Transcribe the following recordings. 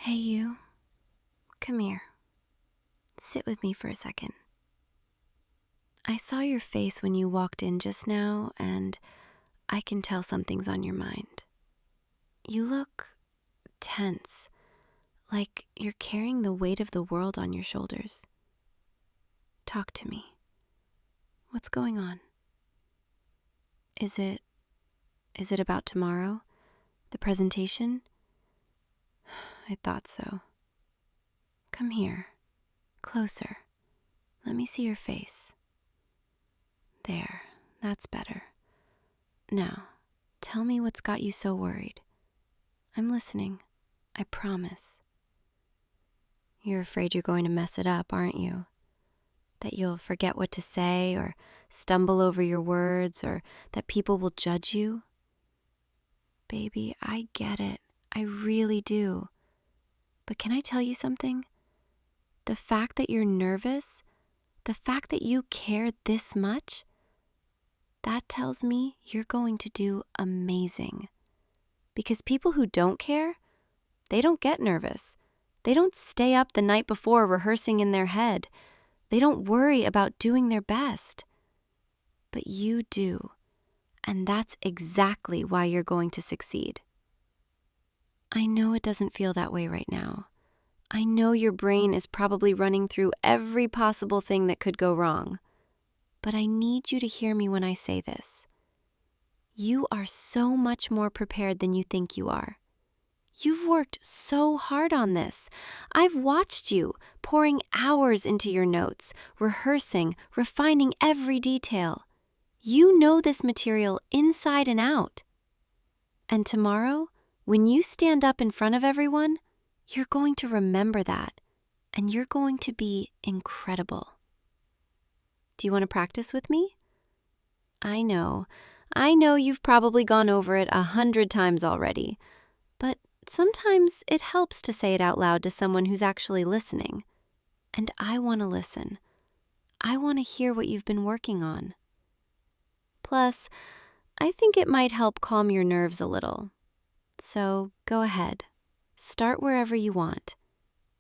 Hey, you. Come here. Sit with me for a second. I saw your face when you walked in just now, and I can tell something's on your mind. You look tense, like you're carrying the weight of the world on your shoulders. Talk to me. What's going on? Is it about tomorrow? The presentation? I thought so. Come here. Closer. Let me see your face. There, that's better. Now, tell me what's got you so worried. I'm listening. I promise. You're afraid you're going to mess it up, aren't you? That you'll forget what to say or stumble over your words or that people will judge you? Baby, I get it. I really do. But can I tell you something? The fact that you're nervous, the fact that you care this much, that tells me you're going to do amazing. Because people who don't care, they don't get nervous. They don't stay up the night before rehearsing in their head. They don't worry about doing their best. But you do, and that's exactly why you're going to succeed. I know it doesn't feel that way right now. I know your brain is probably running through every possible thing that could go wrong. But I need you to hear me when I say this. You are so much more prepared than you think you are. You've worked so hard on this. I've watched you pouring hours into your notes, rehearsing, refining every detail. You know this material inside and out. And tomorrow, when you stand up in front of everyone, you're going to remember that, and you're going to be incredible. Do you want to practice with me? I know you've probably gone over it 100 times already, but sometimes it helps to say it out loud to someone who's actually listening. And I want to listen. I want to hear what you've been working on. Plus, I think it might help calm your nerves a little. So go ahead. Start wherever you want.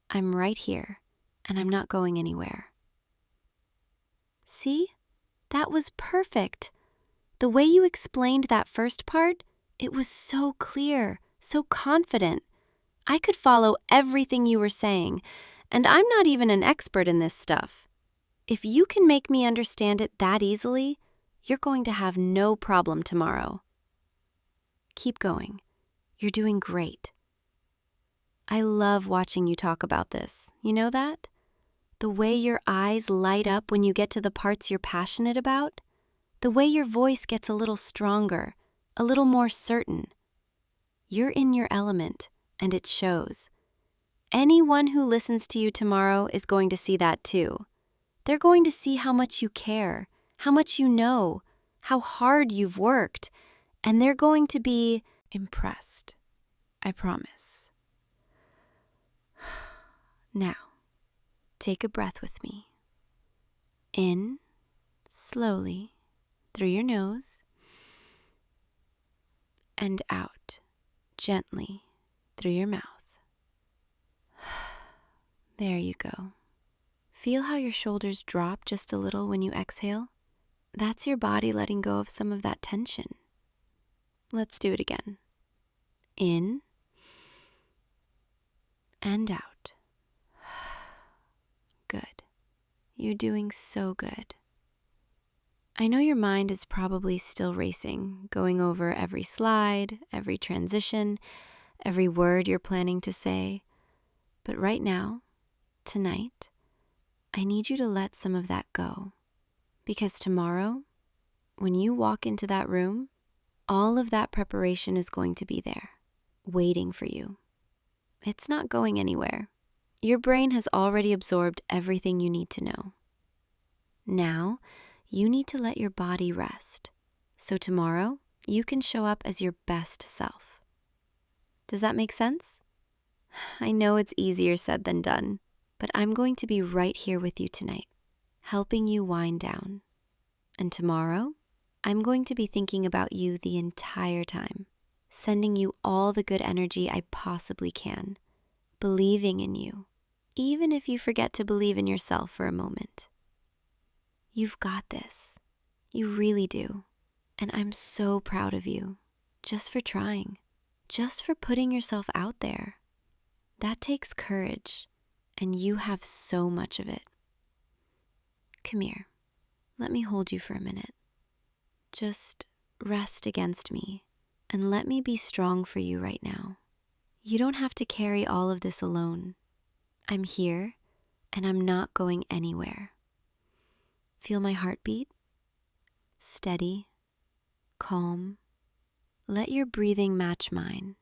I'm right here, and I'm not going anywhere. See? That was perfect. The way you explained that first part, it was so clear, so confident. I could follow everything you were saying, and I'm not even an expert in this stuff. If you can make me understand it that easily, you're going to have no problem tomorrow. Keep going. You're doing great. I love watching you talk about this. You know that? The way your eyes light up when you get to the parts you're passionate about. The way your voice gets a little stronger, a little more certain. You're in your element, and it shows. Anyone who listens to you tomorrow is going to see that too. They're going to see how much you care, how much you know, how hard you've worked, and they're going to be impressed. I promise. Now, take a breath with me. In, slowly, through your nose, and out, gently, through your mouth. There you go. Feel how your shoulders drop just a little when you exhale? That's your body letting go of some of that tension. Let's do it again. In, and out. Good. You're doing so good. I know your mind is probably still racing, going over every slide, every transition, every word you're planning to say. But right now, tonight, I need you to let some of that go. Because tomorrow, when you walk into that room, all of that preparation is going to be there, waiting for you. It's not going anywhere. Your brain has already absorbed everything you need to know. Now, you need to let your body rest. So tomorrow, you can show up as your best self. Does that make sense? I know it's easier said than done, but I'm going to be right here with you tonight, helping you wind down. And tomorrow, I'm going to be thinking about you the entire time, sending you all the good energy I possibly can, believing in you, even if you forget to believe in yourself for a moment. You've got this. You really do. And I'm so proud of you, just for trying, just for putting yourself out there. That takes courage, and you have so much of it. Come here. Let me hold you for a minute. Just rest against me, and let me be strong for you right now. You don't have to carry all of this alone. I'm here, and I'm not going anywhere. Feel my heartbeat? Steady, calm. Let your breathing match mine.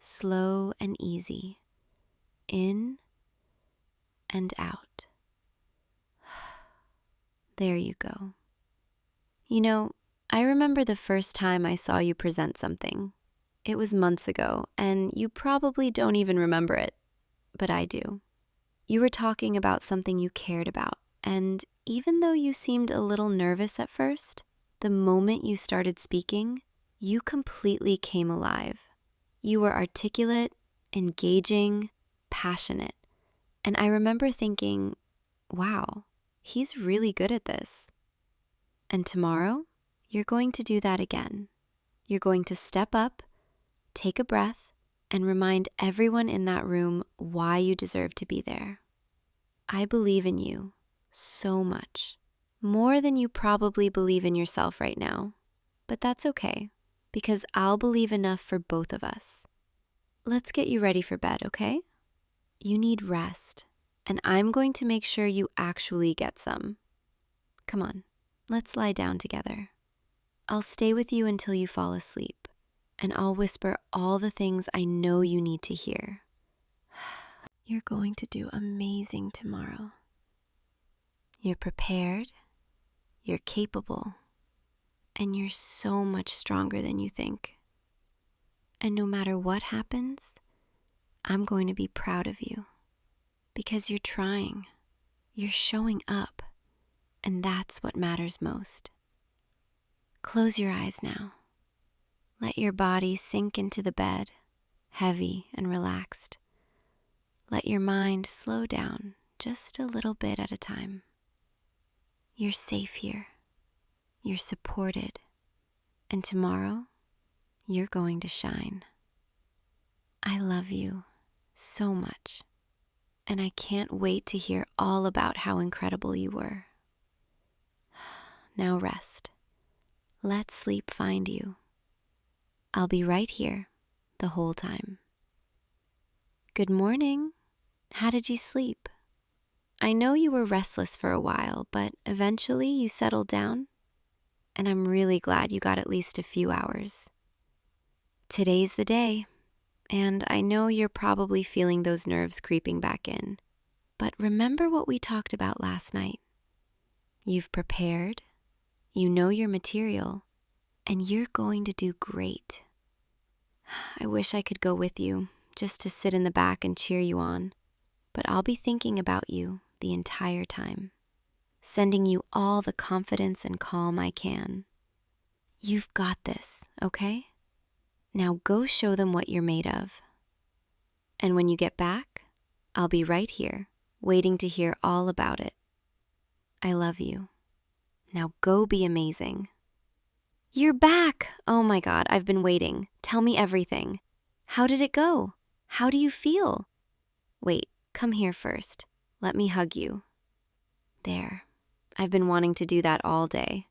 Slow and easy. In and out. There you go. You know, I remember the first time I saw you present something. It was months ago, and you probably don't even remember it, but I do. You were talking about something you cared about, and even though you seemed a little nervous at first, the moment you started speaking, you completely came alive. You were articulate, engaging, passionate, and I remember thinking, wow, he's really good at this. And tomorrow, you're going to do that again. You're going to step up, take a breath, and remind everyone in that room why you deserve to be there. I believe in you so much, more than you probably believe in yourself right now. But that's okay, because I'll believe enough for both of us. Let's get you ready for bed, okay? You need rest, and I'm going to make sure you actually get some. Come on, let's lie down together. I'll stay with you until you fall asleep, and I'll whisper all the things I know you need to hear. You're going to do amazing tomorrow. You're prepared, you're capable, and you're so much stronger than you think. And no matter what happens, I'm going to be proud of you because you're trying, you're showing up, and that's what matters most. Close your eyes now. Let your body sink into the bed, heavy and relaxed. Let your mind slow down just a little bit at a time. You're safe here. You're supported. And tomorrow, you're going to shine. I love you so much, and I can't wait to hear all about how incredible you were. Now rest. Let sleep find you. I'll be right here the whole time. Good morning. How did you sleep? I know you were restless for a while, but eventually you settled down, and I'm really glad you got at least a few hours. Today's the day, and I know you're probably feeling those nerves creeping back in, but remember what we talked about last night. You've prepared, you know your material, and you're going to do great. I wish I could go with you, just to sit in the back and cheer you on, but I'll be thinking about you the entire time, sending you all the confidence and calm I can. You've got this, okay? Now go show them what you're made of. And when you get back, I'll be right here, waiting to hear all about it. I love you. Now go be amazing. You're back! Oh my God, I've been waiting. Tell me everything. How did it go? How do you feel? Wait, come here first. Let me hug you. There. I've been wanting to do that all day.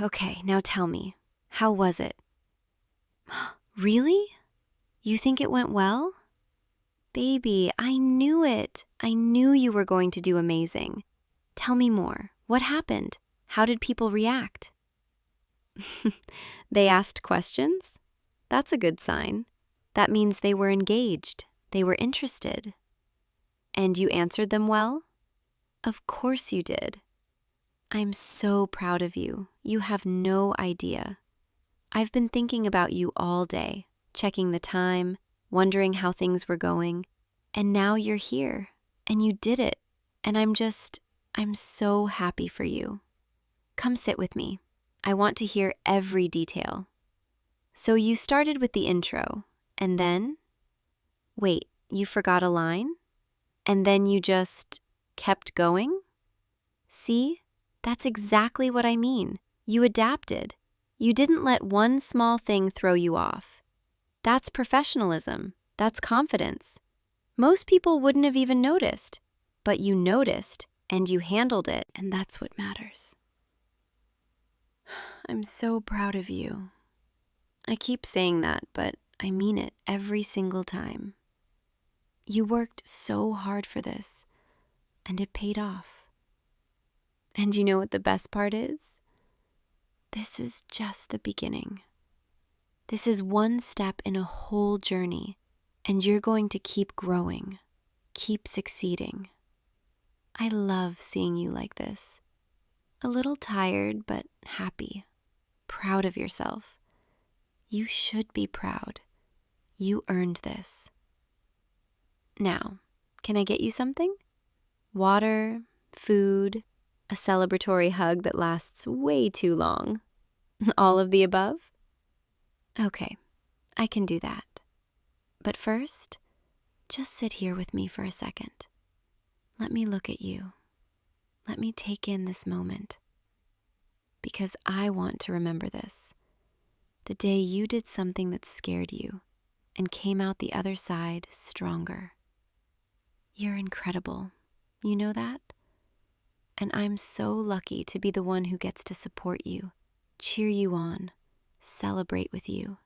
Okay, now tell me. How was it? Really? You think it went well? Baby, I knew it. I knew you were going to do amazing. Tell me more. What happened? How did people react? They asked questions? That's a good sign. That means they were engaged. They were interested. And you answered them well? Of course you did. I'm so proud of you. You have no idea. I've been thinking about you all day, checking the time, wondering how things were going, and now you're here, and you did it, and I'm so happy for you. Come sit with me. I want to hear every detail. So you started with the intro, and then? Wait, You forgot a line? And then you just kept going? See? That's exactly what I mean. You adapted. You didn't let one small thing throw you off. That's professionalism. That's confidence. Most people wouldn't have even noticed, but you noticed and you handled it, and that's what matters. I'm so proud of you. I keep saying that, but I mean it every single time. You worked so hard for this, and it paid off. And you know what the best part is? This is just the beginning. This is one step in a whole journey, and you're going to keep growing, keep succeeding. I love seeing you like this. A little tired, but happy, proud of yourself. You should be proud. You earned this. Now, can I get you something? Water, food, a celebratory hug that lasts way too long. All of the above? Okay, I can do that. But first, just sit here with me for a second. Let me look at you. Let me take in this moment. Because I want to remember this. The day you did something that scared you and came out the other side stronger. You're incredible. You know that? And I'm so lucky to be the one who gets to support you, cheer you on, celebrate with you.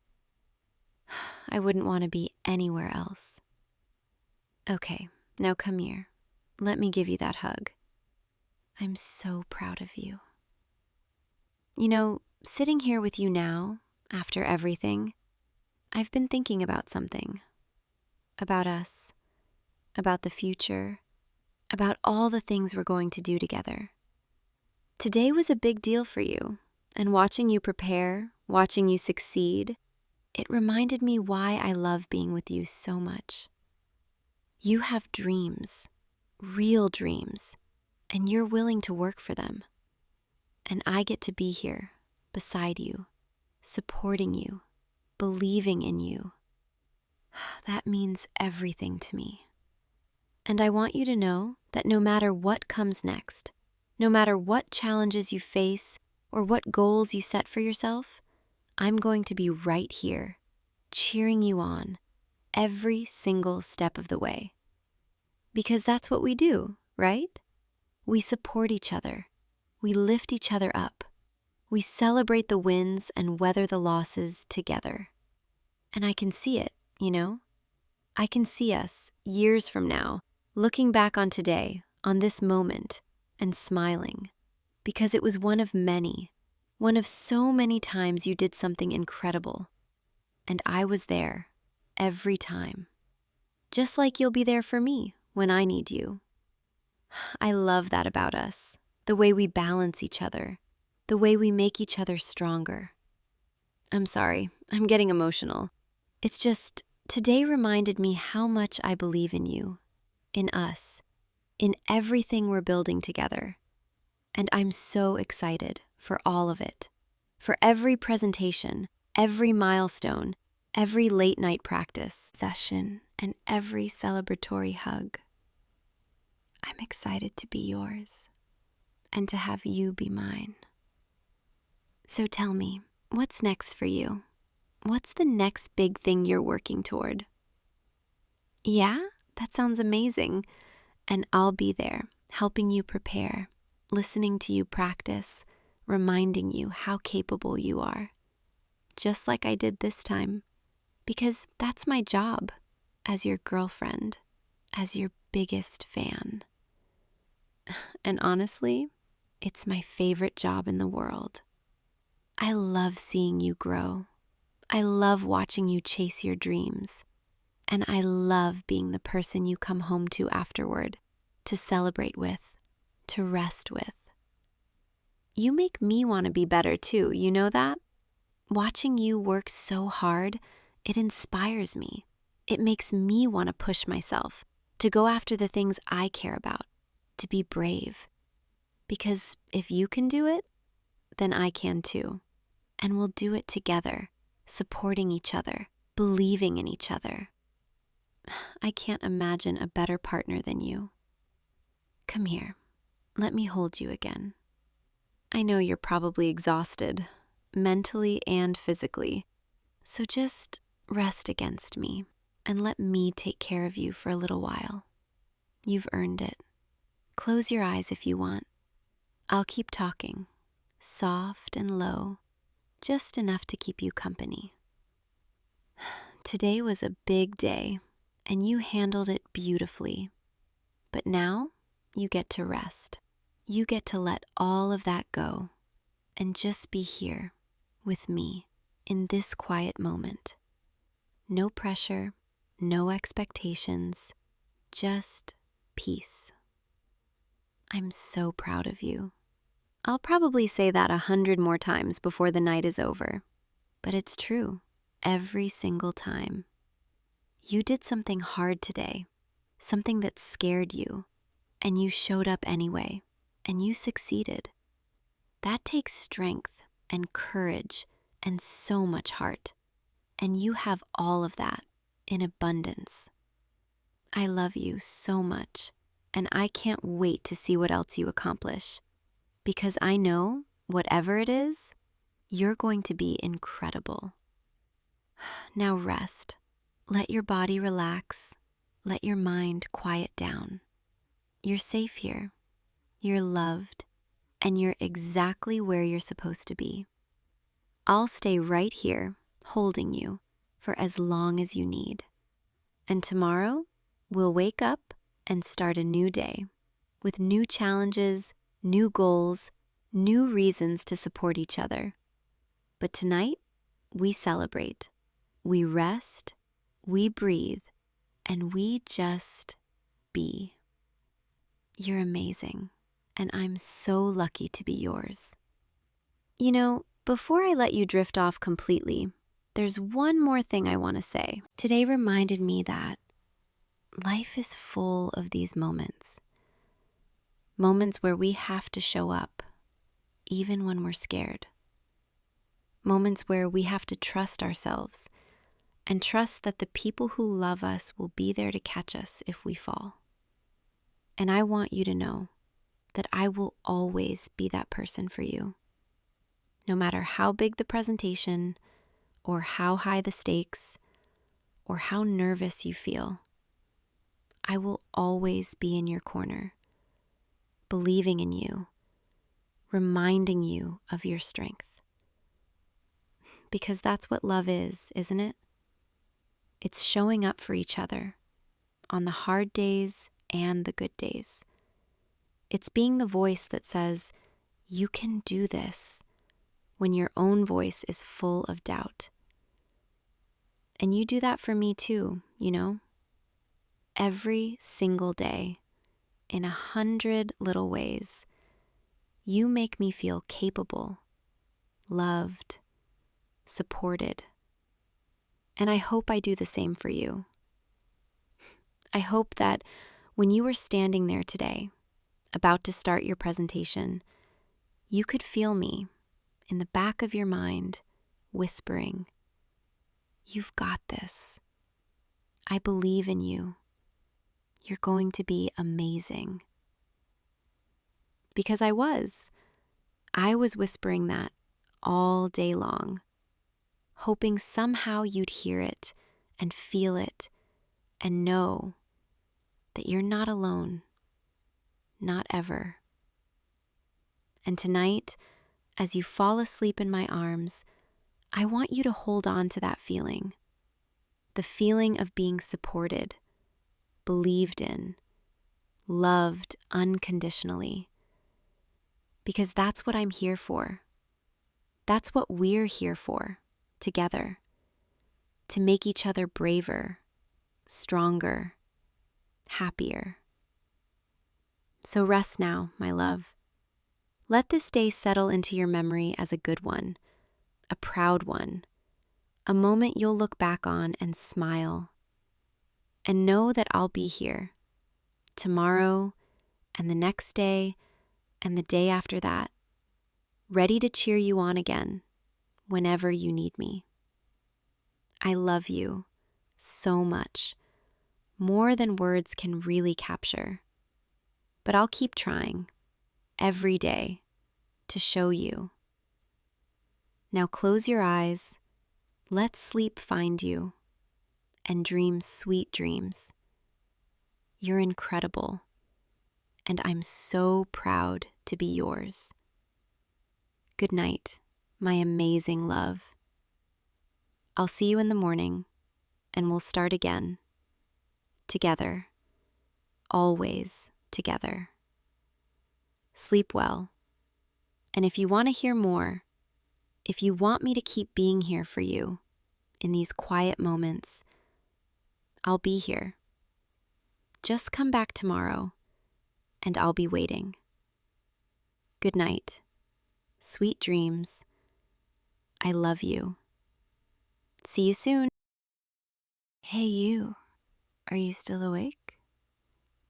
I wouldn't want to be anywhere else. Okay, now come here. Let me give you that hug. I'm so proud of you. You know, sitting here with you now, after everything, I've been thinking about something. About us, about the future, about all the things we're going to do together. Today was a big deal for you, and watching you prepare, watching you succeed, it reminded me why I love being with you so much. You have dreams, real dreams, and you're willing to work for them. And I get to be here, beside you, supporting you, believing in you. That means everything to me. And I want you to know that no matter what comes next, no matter what challenges you face or what goals you set for yourself, I'm going to be right here, cheering you on every single step of the way. Because that's what we do, right? We support each other. We lift each other up. We celebrate the wins and weather the losses together. And I can see it, you know? I can see us, years from now, looking back on today, on this moment, and smiling, because it was one of many, one of so many times you did something incredible. And I was there, every time. Just like you'll be there for me when I need you. I love that about us, the way we balance each other, the way we make each other stronger. I'm sorry, I'm getting emotional. It's just, today reminded me how much I believe in you, in us, in everything we're building together. And I'm so excited for all of it, for every presentation, every milestone, every late night practice session, and every celebratory hug. I'm excited to be yours and to have you be mine. So tell me, what's next for you? What's the next big thing you're working toward? Yeah, that sounds amazing. And I'll be there, helping you prepare, listening to you practice, reminding you how capable you are. Just like I did this time. Because that's my job, as your girlfriend, as your biggest fan. And honestly, it's my favorite job in the world. I love seeing you grow. I love watching you chase your dreams. And I love being the person you come home to afterward, to celebrate with, to rest with. You make me want to be better too, you know that? Watching you work so hard, it inspires me. It makes me want to push myself, to go after the things I care about, to be brave. Because if you can do it, then I can too. And we'll do it together, supporting each other, believing in each other. I can't imagine a better partner than you. Come here. Let me hold you again. I know you're probably exhausted, mentally and physically, so just rest against me and let me take care of you for a little while. You've earned it. Close your eyes if you want. I'll keep talking, soft and low, just enough to keep you company. Today was a big day, and you handled it beautifully. But now, you get to rest. You get to let all of that go and just be here with me in this quiet moment. No pressure, no expectations, just peace. I'm so proud of you. I'll probably say that 100 more times before the night is over, but it's true every single time. You did something hard today, something that scared you, and you showed up anyway, and you succeeded. That takes strength and courage and so much heart, and you have all of that in abundance. I love you so much, and I can't wait to see what else you accomplish, because I know, whatever it is, you're going to be incredible. Now rest. Let your body relax. Let your mind quiet down. You're safe here. You're loved, and you're exactly where you're supposed to be. I'll stay right here, holding you, for as long as you need. And tomorrow, we'll wake up and start a new day with new challenges, new goals, new reasons to support each other. But tonight, we celebrate, we rest, we breathe, and we just be. You're amazing, and I'm so lucky to be yours. You know, before I let you drift off completely, there's one more thing I want to say. Today reminded me that life is full of these moments. Moments where we have to show up, even when we're scared. Moments where we have to trust ourselves and trust that the people who love us will be there to catch us if we fall. And I want you to know that I will always be that person for you. No matter how big the presentation, or how high the stakes, or how nervous you feel, I will always be in your corner, believing in you, reminding you of your strength. Because that's what love is, isn't it? It's showing up for each other on the hard days and the good days. It's being the voice that says, you can do this, when your own voice is full of doubt. And you do that for me too, you know? Every single day, in 100 little ways, you make me feel capable, loved, supported. And I hope I do the same for you. I hope that when you were standing there today, about to start your presentation, you could feel me in the back of your mind whispering, "You've got this. I believe in you. You're going to be amazing." Because I was whispering that all day long, hoping somehow you'd hear it and feel it and know that you're not alone, not ever. And tonight, as you fall asleep in my arms, I want you to hold on to that feeling, the feeling of being supported, believed in, loved unconditionally. Because that's what I'm here for. That's what we're here for, together. To make each other braver, stronger, happier. So rest now, my love. Let this day settle into your memory as a good one, a proud one, a moment you'll look back on and smile. And know that I'll be here, tomorrow, and the next day, and the day after that, ready to cheer you on again, whenever you need me. I love you so much, more than words can really capture. But I'll keep trying, every day, to show you. Now close your eyes, let sleep find you, and dream sweet dreams. You're incredible, and I'm so proud to be yours. Good night, my amazing love. I'll see you in the morning, and we'll start again. Together. Always together. Sleep well. And if you want to hear more, if you want me to keep being here for you in these quiet moments, I'll be here. Just come back tomorrow, and I'll be waiting. Good night. Sweet dreams. I love you. See you soon. Hey, you. Are you still awake?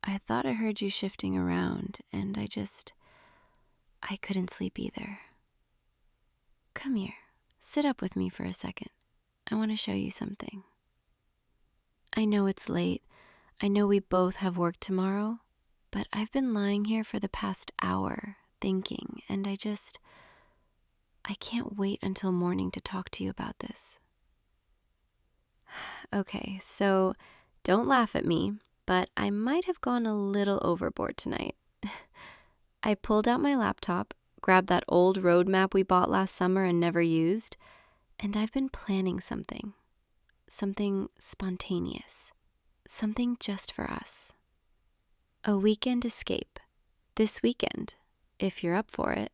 I thought I heard you shifting around, and I couldn't sleep either. Come here. Sit up with me for a second. I want to show you something. I know it's late. I know we both have work tomorrow, but I've been lying here for the past hour thinking, and I can't wait until morning to talk to you about this. Okay, so don't laugh at me, but I might have gone a little overboard tonight. I pulled out my laptop, grabbed that old road map we bought last summer and never used, and I've been planning something spontaneous, something just for us. A weekend escape, this weekend, if you're up for it.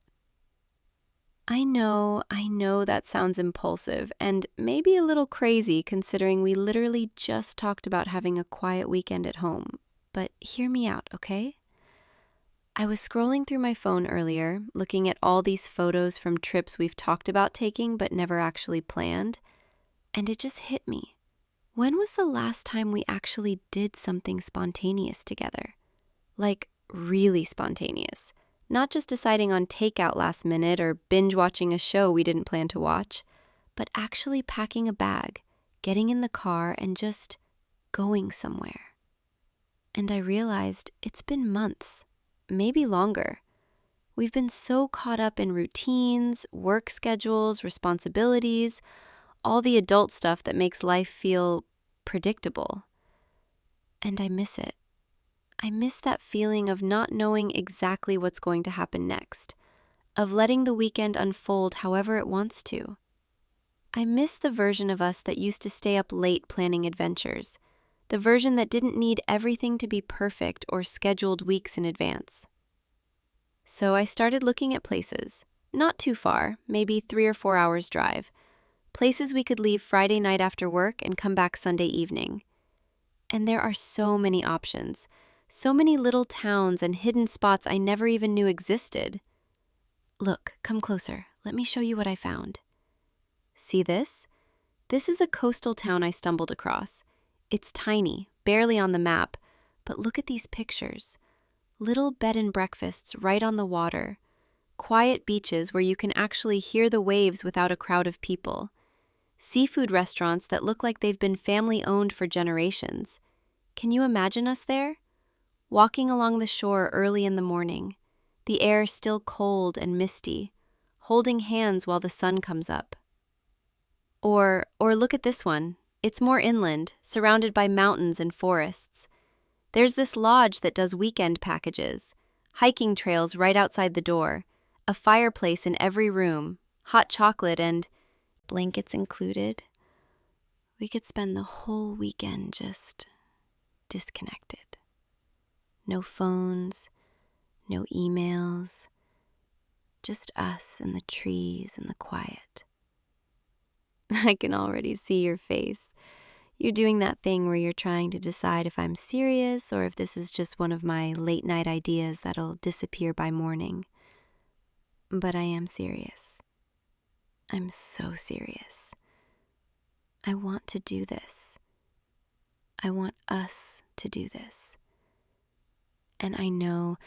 I know that sounds impulsive and maybe a little crazy considering we literally just talked about having a quiet weekend at home, but hear me out, okay? I was scrolling through my phone earlier, looking at all these photos from trips we've talked about taking but never actually planned, and it just hit me. When was the last time we actually did something spontaneous together? Like, really spontaneous. Not just deciding on takeout last minute or binge watching a show we didn't plan to watch, but actually packing a bag, getting in the car, and just going somewhere. And I realized it's been months, maybe longer. We've been so caught up in routines, work schedules, responsibilities, all the adult stuff that makes life feel predictable. And I miss it. I miss that feeling of not knowing exactly what's going to happen next, of letting the weekend unfold however it wants to. I miss the version of us that used to stay up late planning adventures, the version that didn't need everything to be perfect or scheduled weeks in advance. So I started looking at places, not too far, maybe 3 or 4 hours drive, places we could leave Friday night after work and come back Sunday evening. And there are so many options. So many little towns and hidden spots I never even knew existed. Look, come closer. Let me show you what I found. See this? This is a coastal town I stumbled across. It's tiny, barely on the map, but look at these pictures. Little bed and breakfasts right on the water. Quiet beaches where you can actually hear the waves without a crowd of people. Seafood restaurants that look like they've been family-owned for generations. Can you imagine us there? Walking along the shore early in the morning, the air still cold and misty, holding hands while the sun comes up. Or look at this one. It's more inland, surrounded by mountains and forests. There's this lodge that does weekend packages, hiking trails right outside the door, a fireplace in every room, hot chocolate and blankets included. We could spend the whole weekend just disconnected. No phones, no emails, just us and the trees and the quiet. I can already see your face. You're doing that thing where you're trying to decide if I'm serious or if this is just one of my late night ideas that'll disappear by morning. But I am serious. I'm so serious. I want to do this. I want us to do this. And I know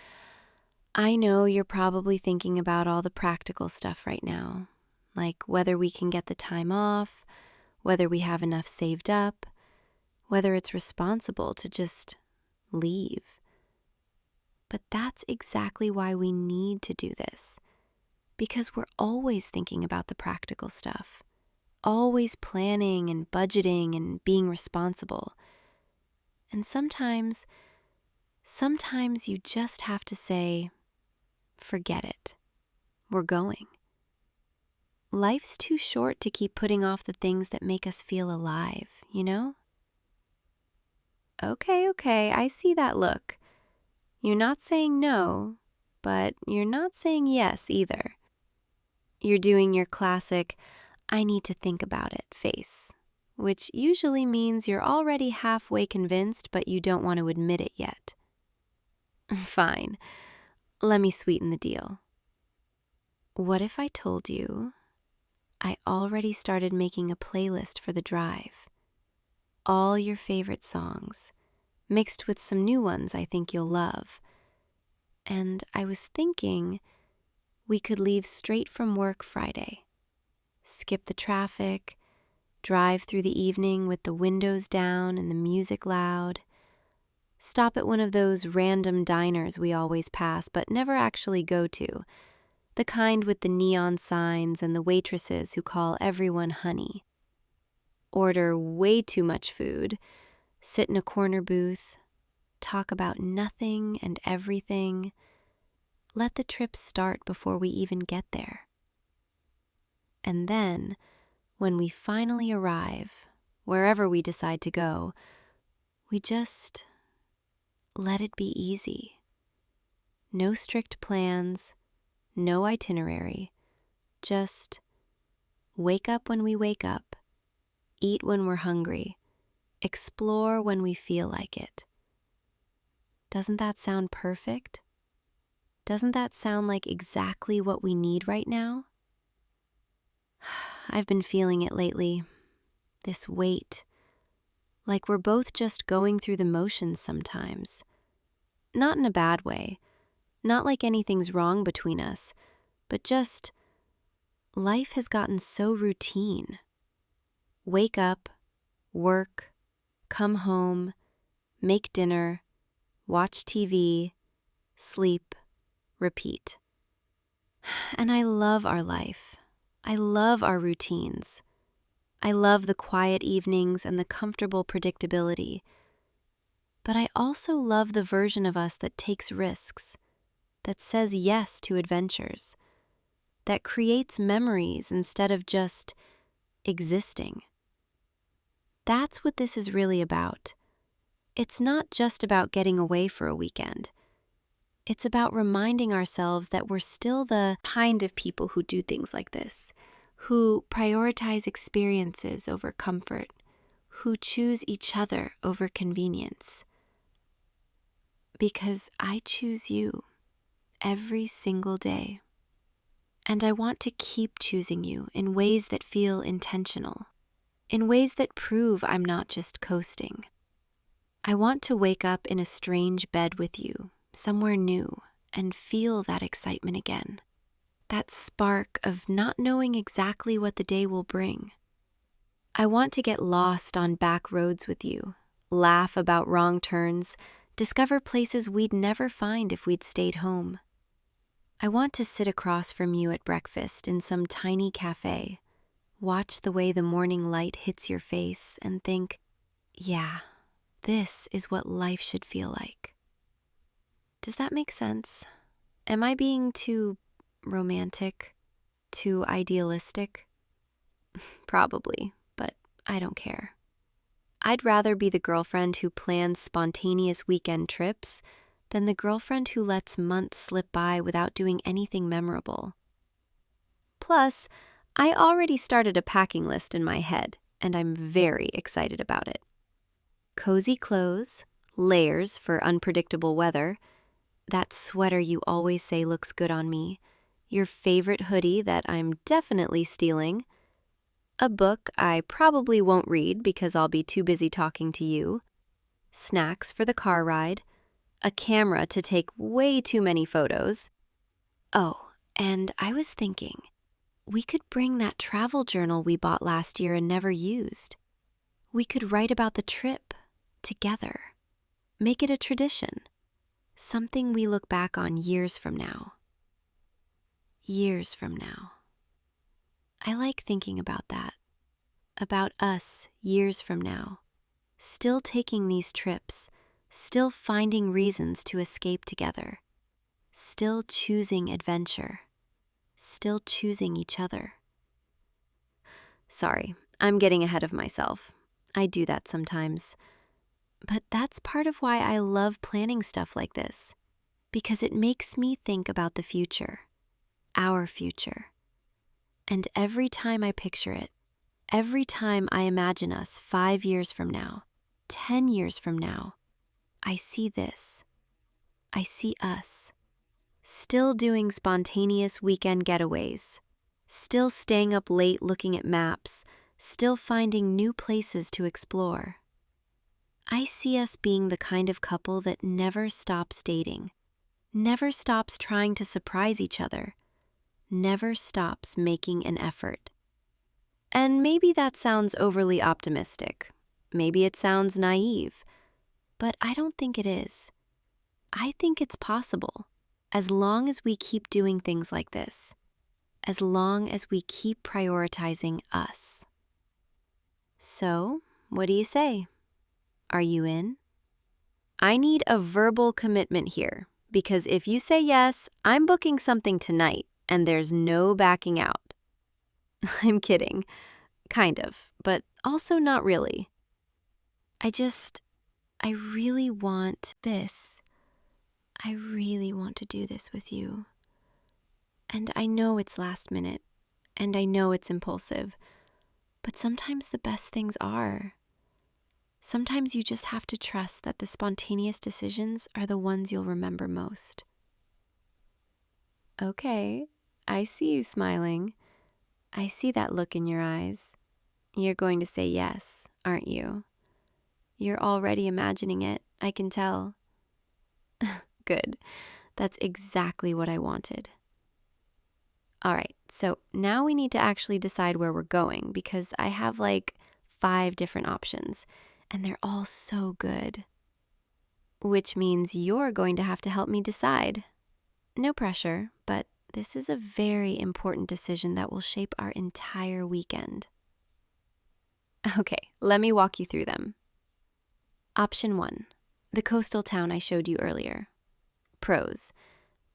you're probably thinking about all the practical stuff right now, like whether we can get the time off, whether we have enough saved up, whether it's responsible to just leave. But that's exactly why we need to do this, because we're always thinking about the practical stuff, always planning and budgeting and being responsible. And sometimes you just have to say, forget it. We're going. Life's too short to keep putting off the things that make us feel alive, you know? Okay, I see that look. You're not saying no, but you're not saying yes either. You're doing your classic, I need to think about it face, which usually means you're already halfway convinced, but you don't want to admit it yet. Fine, let me sweeten the deal. What if I told you I already started making a playlist for the drive? All your favorite songs, mixed with some new ones I think you'll love. And I was thinking we could leave straight from work Friday, skip the traffic, drive through the evening with the windows down and the music loud, stop at one of those random diners we always pass but never actually go to, the kind with the neon signs and the waitresses who call everyone honey. Order way too much food, sit in a corner booth, talk about nothing and everything. Let the trip start before we even get there. And then, when we finally arrive, wherever we decide to go, we just let it be easy. No strict plans, no itinerary, just wake up when we wake up, eat when we're hungry, explore when we feel like it. Doesn't that sound perfect? Doesn't that sound like exactly what we need right now? I've been feeling it lately, this weight, like we're both just going through the motions sometimes. Not in a bad way, not like anything's wrong between us, but just life has gotten so routine. Wake up, work, come home, make dinner, watch TV, sleep, repeat. And I love our life. I love our routines. I love the quiet evenings and the comfortable predictability. But I also love the version of us that takes risks, that says yes to adventures, that creates memories instead of just existing. That's what this is really about. It's not just about getting away for a weekend. It's about reminding ourselves that we're still the kind of people who do things like this, who prioritize experiences over comfort, who choose each other over convenience. Because I choose you every single day. And I want to keep choosing you in ways that feel intentional, in ways that prove I'm not just coasting. I want to wake up in a strange bed with you, somewhere new, and feel that excitement again. That spark of not knowing exactly what the day will bring. I want to get lost on back roads with you, laugh about wrong turns, discover places we'd never find if we'd stayed home. I want to sit across from you at breakfast in some tiny cafe, watch the way the morning light hits your face, and think, yeah, this is what life should feel like. Does that make sense? Am I being too romantic? Too idealistic? Probably, but I don't care. I'd rather be the girlfriend who plans spontaneous weekend trips than the girlfriend who lets months slip by without doing anything memorable. Plus, I already started a packing list in my head, and I'm very excited about it. Cozy clothes, layers for unpredictable weather, that sweater you always say looks good on me, your favorite hoodie that I'm definitely stealing, a book I probably won't read because I'll be too busy talking to you, snacks for the car ride, a camera to take way too many photos. Oh, and I was thinking, we could bring that travel journal we bought last year and never used. We could write about the trip, together. Make it a tradition, something we look back on years from now. Years from now. I like thinking about that, about us years from now, still taking these trips, still finding reasons to escape together, still choosing adventure, still choosing each other. Sorry, I'm getting ahead of myself. I do that sometimes. But that's part of why I love planning stuff like this, because it makes me think about the future, our future. And every time I picture it, every time I imagine us 5 years from now, 10 years from now, I see this. I see us. Still doing spontaneous weekend getaways. Still staying up late looking at maps. Still finding new places to explore. I see us being the kind of couple that never stops dating, never stops trying to surprise each other, never stops making an effort. And maybe that sounds overly optimistic. Maybe it sounds naive. But I don't think it is. I think it's possible, as long as we keep doing things like this, as long as we keep prioritizing us. So, what do you say? Are you in? I need a verbal commitment here, because if you say yes, I'm booking something tonight, and there's no backing out. I'm kidding. Kind of, but also not really. I really want this. I really want to do this with you. And I know it's last minute, and I know it's impulsive, but sometimes the best things are. Sometimes you just have to trust that the spontaneous decisions are the ones you'll remember most. Okay, I see you smiling. I see that look in your eyes. You're going to say yes, aren't you? You're already imagining it, I can tell. Good. That's exactly what I wanted. All right, so now we need to actually decide where we're going, because I have like 5 different options, and they're all so good. Which means you're going to have to help me decide. No pressure, but this is a very important decision that will shape our entire weekend. Okay, let me walk you through them. Option 1, the coastal town I showed you earlier. Pros: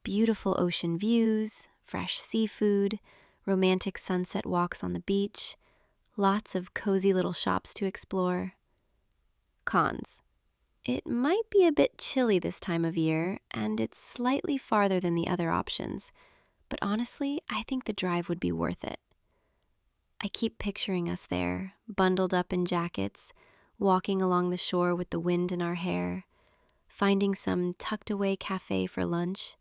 beautiful ocean views, fresh seafood, romantic sunset walks on the beach, lots of cozy little shops to explore. Cons: it might be a bit chilly this time of year, and it's slightly farther than the other options, but honestly, I think the drive would be worth it. I keep picturing us there, bundled up in jackets, walking along the shore with the wind in our hair, finding some tucked-away cafe for lunch,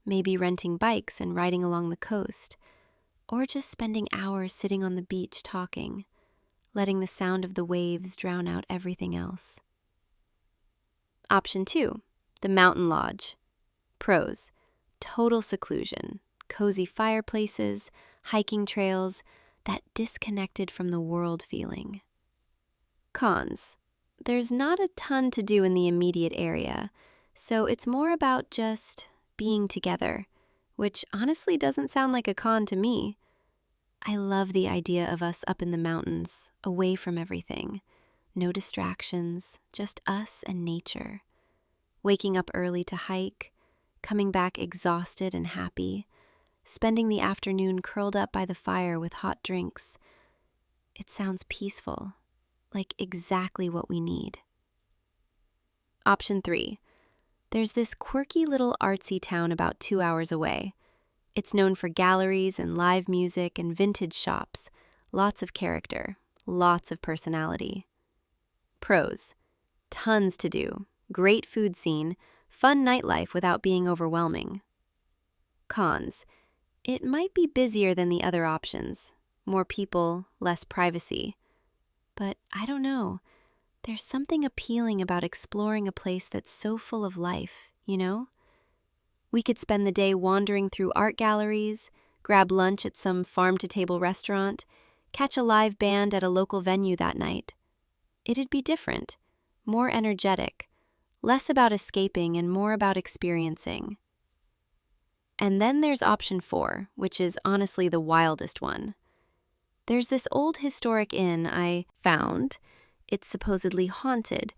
maybe renting bikes and riding along the coast, or just spending hours sitting on the beach talking, letting the sound of the waves drown out everything else. Option 2, the mountain lodge. Pros: total seclusion, cozy fireplaces, hiking trails, that disconnected from the world feeling. Cons: there's not a ton to do in the immediate area, so it's more about just being together, which honestly doesn't sound like a con to me. I love the idea of us up in the mountains, away from everything. No distractions, just us and nature. Waking up early to hike, coming back exhausted and happy, spending the afternoon curled up by the fire with hot drinks. It sounds peaceful, like exactly what we need. Option 3, there's this quirky little artsy town about 2 hours away. It's known for galleries and live music and vintage shops, lots of character, lots of personality. Pros: tons to do, great food scene, fun nightlife without being overwhelming. Cons: it might be busier than the other options, more people, less privacy. But I don't know, there's something appealing about exploring a place that's so full of life, you know? We could spend the day wandering through art galleries, grab lunch at some farm-to-table restaurant, catch a live band at a local venue that night. It'd be different, more energetic, less about escaping and more about experiencing. And then there's option 4, which is honestly the wildest one. There's this old historic inn I found. It's supposedly haunted,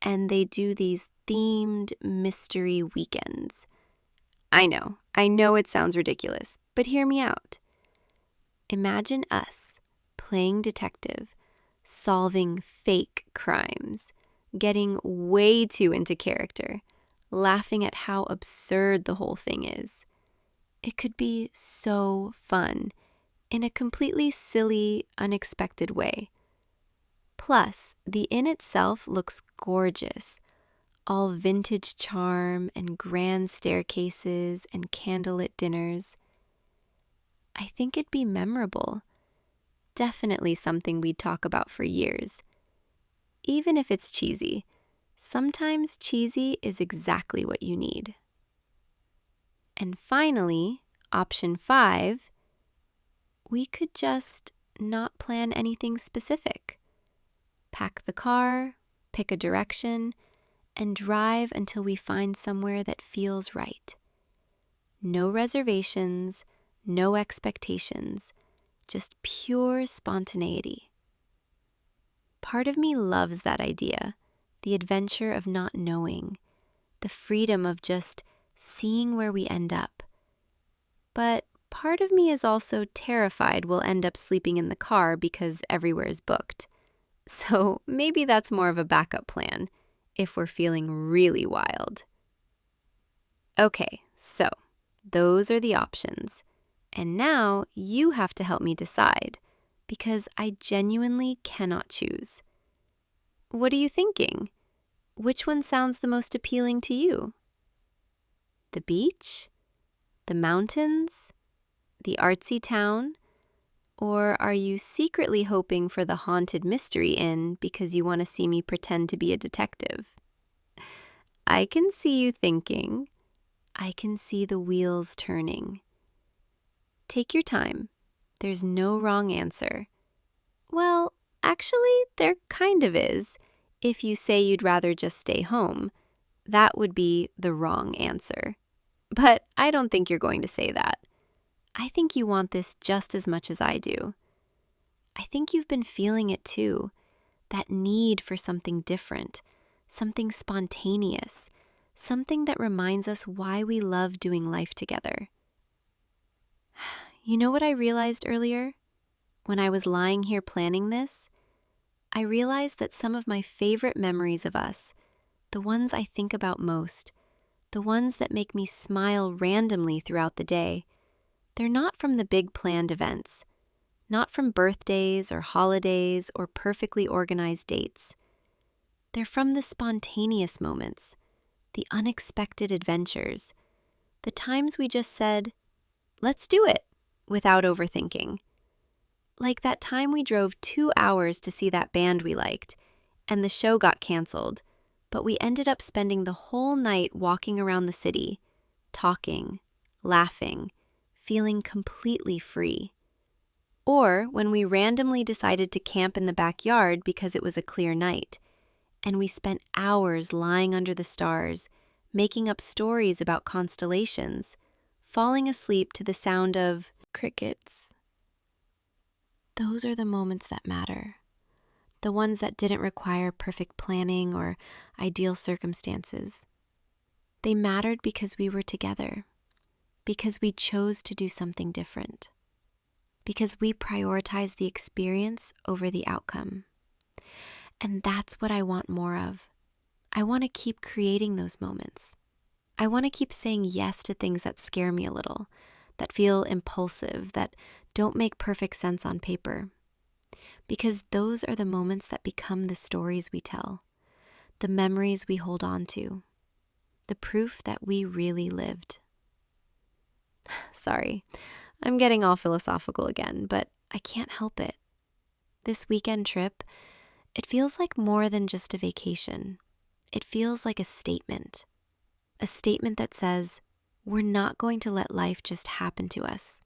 and they do these themed mystery weekends. I know it sounds ridiculous, but hear me out. Imagine us playing detective, solving fake crimes, getting way too into character, laughing at how absurd the whole thing is. It could be so fun in a completely silly, unexpected way. Plus, the inn itself looks gorgeous, all vintage charm and grand staircases and candlelit dinners. I think it'd be memorable. Definitely something we'd talk about for years. Even if it's cheesy, sometimes cheesy is exactly what you need. And finally, option 5, we could just not plan anything specific. Pack the car, pick a direction, and drive until we find somewhere that feels right. No reservations, no expectations, just pure spontaneity. Part of me loves that idea, the adventure of not knowing, the freedom of just seeing where we end up. But part of me is also terrified we'll end up sleeping in the car because everywhere is booked. So maybe that's more of a backup plan if we're feeling really wild. Okay, so those are the options. And now you have to help me decide, because I genuinely cannot choose. What are you thinking? Which one sounds the most appealing to you? The beach? The mountains? The artsy town? Or are you secretly hoping for the haunted mystery inn because you want to see me pretend to be a detective? I can see you thinking. I can see the wheels turning. Take your time. There's no wrong answer. Well, actually, there kind of is. If you say you'd rather just stay home, that would be the wrong answer. But I don't think you're going to say that. I think you want this just as much as I do. I think you've been feeling it too, that need for something different, something spontaneous, something that reminds us why we love doing life together. You know what I realized earlier? When I was lying here planning this, I realized that some of my favorite memories of us, the ones I think about most, the ones that make me smile randomly throughout the day, they're not from the big planned events, not from birthdays or holidays or perfectly organized dates. They're from the spontaneous moments, the unexpected adventures, the times we just said, "Let's do it," without overthinking. Like that time we drove 2 hours to see that band we liked, and the show got canceled, but we ended up spending the whole night walking around the city, talking, laughing, feeling completely free. Or when we randomly decided to camp in the backyard because it was a clear night, and we spent hours lying under the stars, making up stories about constellations, falling asleep to the sound of crickets. Those are the moments that matter. The ones that didn't require perfect planning or ideal circumstances. They mattered because we were together, because we chose to do something different, because we prioritized the experience over the outcome. And that's what I want more of. I want to keep creating those moments. I want to keep saying yes to things that scare me a little, that feel impulsive, that don't make perfect sense on paper. Because those are the moments that become the stories we tell, the memories we hold on to, the proof that we really lived. Sorry, I'm getting all philosophical again, but I can't help it. This weekend trip, it feels like more than just a vacation. It feels like a statement that says, we're not going to let life just happen to us.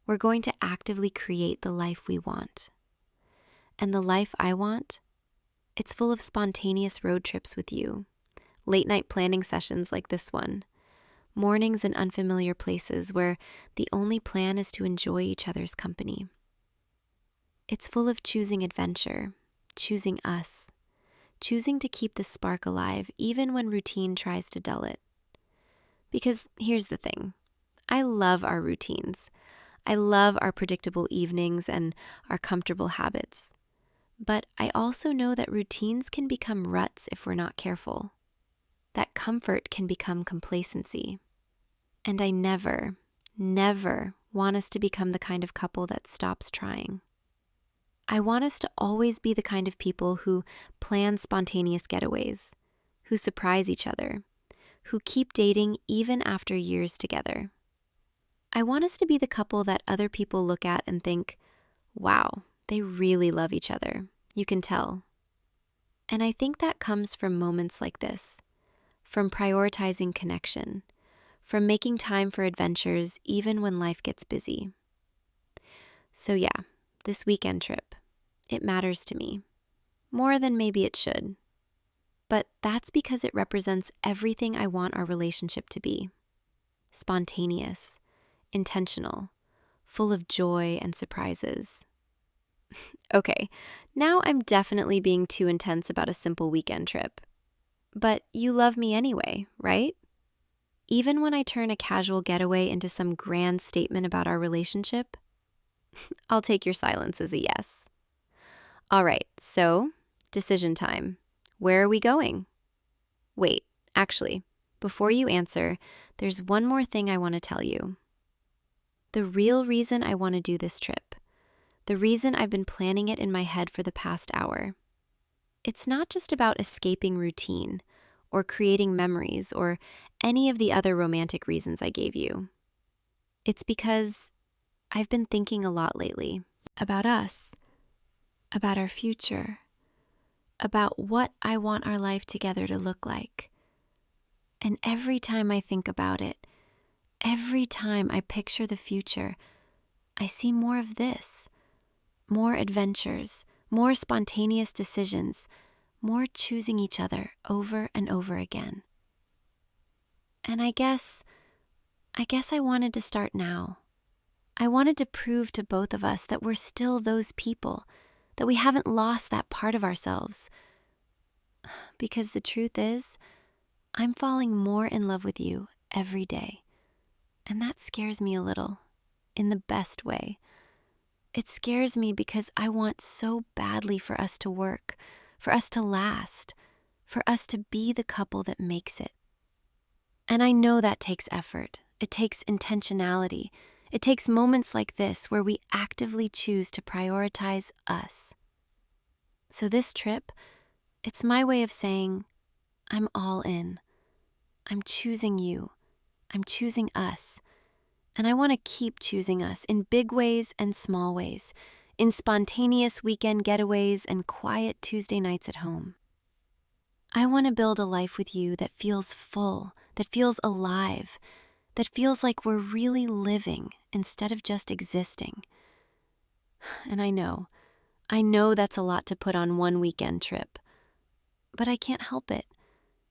We're going to actively create the life we want. And the life I want, It's full of spontaneous road trips with you, late-night planning sessions like this one, mornings in unfamiliar places where the only plan is to enjoy each other's company. It's full of choosing adventure, choosing us, choosing to keep the spark alive even when routine tries to dull it. Because here's the thing, I love our routines. I love our predictable evenings and our comfortable habits. But I also know that routines can become ruts if we're not careful. That comfort can become complacency. And I never, never want us to become the kind of couple that stops trying. I want us to always be the kind of people who plan spontaneous getaways, who surprise each other, who keep dating even after years together. I want us to be the couple that other people look at and think, wow, they really love each other. You can tell. And I think that comes from moments like this, from prioritizing connection, from making time for adventures even when life gets busy. So yeah, this weekend trip, it matters to me, more than maybe it should. But that's because it represents everything I want our relationship to be. Spontaneous, intentional, full of joy and surprises. Okay, now I'm definitely being too intense about a simple weekend trip. But you love me anyway, right? Even when I turn a casual getaway into some grand statement about our relationship, I'll take your silence as a yes. All right, so decision time. Where are we going? Wait, actually, before you answer, there's one more thing I want to tell you. The real reason I want to do this trip, the reason I've been planning it in my head for the past hour, it's not just about escaping routine or creating memories or any of the other romantic reasons I gave you. It's because I've been thinking a lot lately about us, about our future, about what I want our life together to look like. And every time I think about it, every time I picture the future, I see more of this. More adventures, more spontaneous decisions, more choosing each other over and over again. And I guess I wanted to start now. I wanted to prove to both of us that we're still those people, that we haven't lost that part of ourselves. Because the truth is, I'm falling more in love with you every day. And that scares me a little, in the best way. It scares me because I want so badly for us to work, for us to last, for us to be the couple that makes it. And I know that takes effort. It takes intentionality. It takes moments like this where we actively choose to prioritize us. So this trip, it's my way of saying, I'm all in. I'm choosing you. I'm choosing us. And I want to keep choosing us in big ways and small ways, in spontaneous weekend getaways and quiet Tuesday nights at home. I want to build a life with you that feels full, that feels alive, that feels like we're really living instead of just existing. And I know that's a lot to put on one weekend trip, but I can't help it,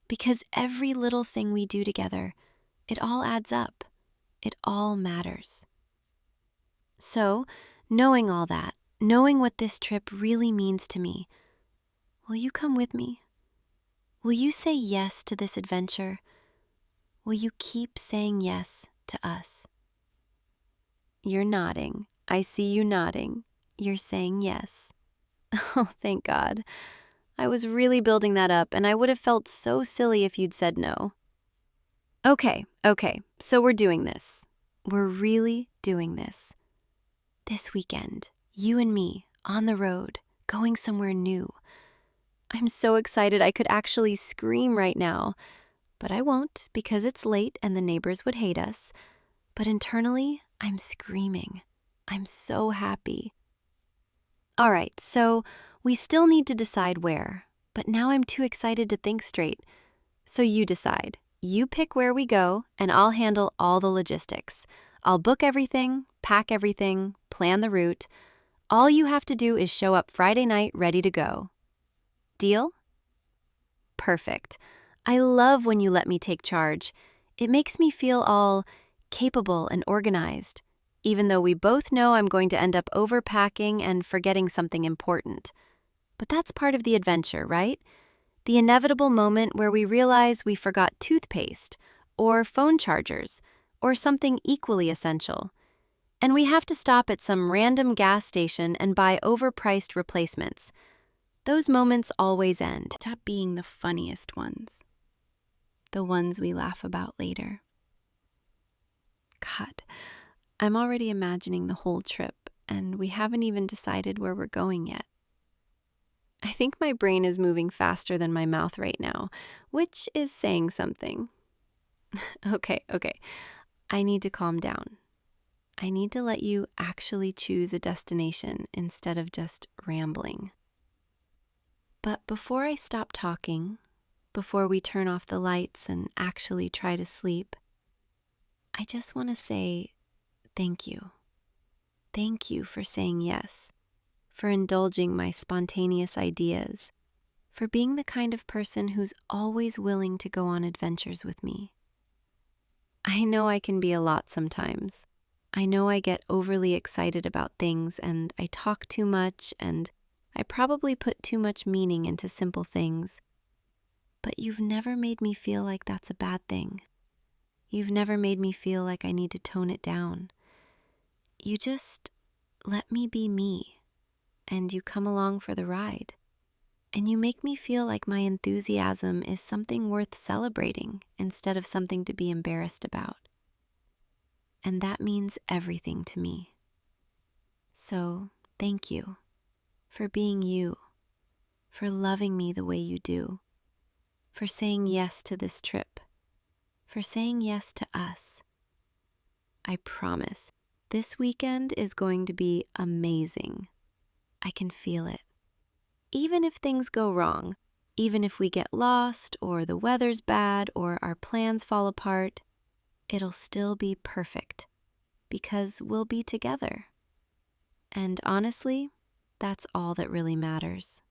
because every little thing we do together, it all adds up. It all matters. So, knowing all that, knowing what this trip really means to me, will you come with me? Will you say yes to this adventure? Will you keep saying yes to us? You're nodding. I see you nodding. You're saying yes. Oh, thank God. I was really building that up, and I would have felt so silly if you'd said no. Okay, so we're doing this. We're really doing this. This weekend, you and me, on the road, going somewhere new. I'm so excited I could actually scream right now, but I won't because it's late and the neighbors would hate us. But internally, I'm screaming. I'm so happy. All right, so we still need to decide where, but now I'm too excited to think straight. So you decide. You pick where we go, and I'll handle all the logistics. I'll book everything, pack everything, plan the route. All you have to do is show up Friday night ready to go. Deal? Perfect. I love when you let me take charge. It makes me feel all capable and organized, even though we both know I'm going to end up overpacking and forgetting something important. But that's part of the adventure, right? The inevitable moment where we realize we forgot toothpaste, or phone chargers, or something equally essential. And we have to stop at some random gas station and buy overpriced replacements. Those moments always end up being the funniest ones. The ones we laugh about later. God, I'm already imagining the whole trip, and we haven't even decided where we're going yet. I think my brain is moving faster than my mouth right now, which is saying something. Okay. I need to calm down. I need to let you actually choose a destination instead of just rambling. But before I stop talking, before we turn off the lights and actually try to sleep, I just want to say thank you. Thank you for saying yes, for indulging my spontaneous ideas, for being the kind of person who's always willing to go on adventures with me. I know I can be a lot sometimes. I know I get overly excited about things and I talk too much and I probably put too much meaning into simple things. But you've never made me feel like that's a bad thing. You've never made me feel like I need to tone it down. You just let me be me, and you come along for the ride. And you make me feel like my enthusiasm is something worth celebrating instead of something to be embarrassed about. And that means everything to me. So, thank you for being you, for loving me the way you do, for saying yes to this trip, for saying yes to us. I promise, this weekend is going to be amazing. I can feel it. Even if things go wrong, even if we get lost or the weather's bad or our plans fall apart, it'll still be perfect because we'll be together. And honestly, that's all that really matters.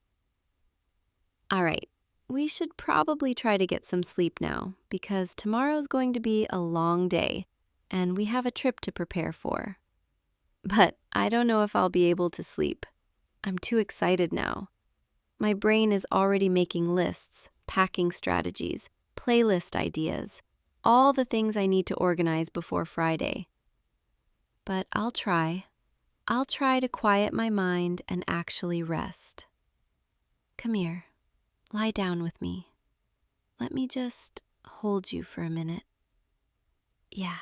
All right, we should probably try to get some sleep now because tomorrow's going to be a long day and we have a trip to prepare for. But I don't know if I'll be able to sleep. I'm too excited now. My brain is already making lists, packing strategies, playlist ideas, all the things I need to organize before Friday. But I'll try. I'll try to quiet my mind and actually rest. Come here. Lie down with me. Let me just hold you for a minute. Yeah,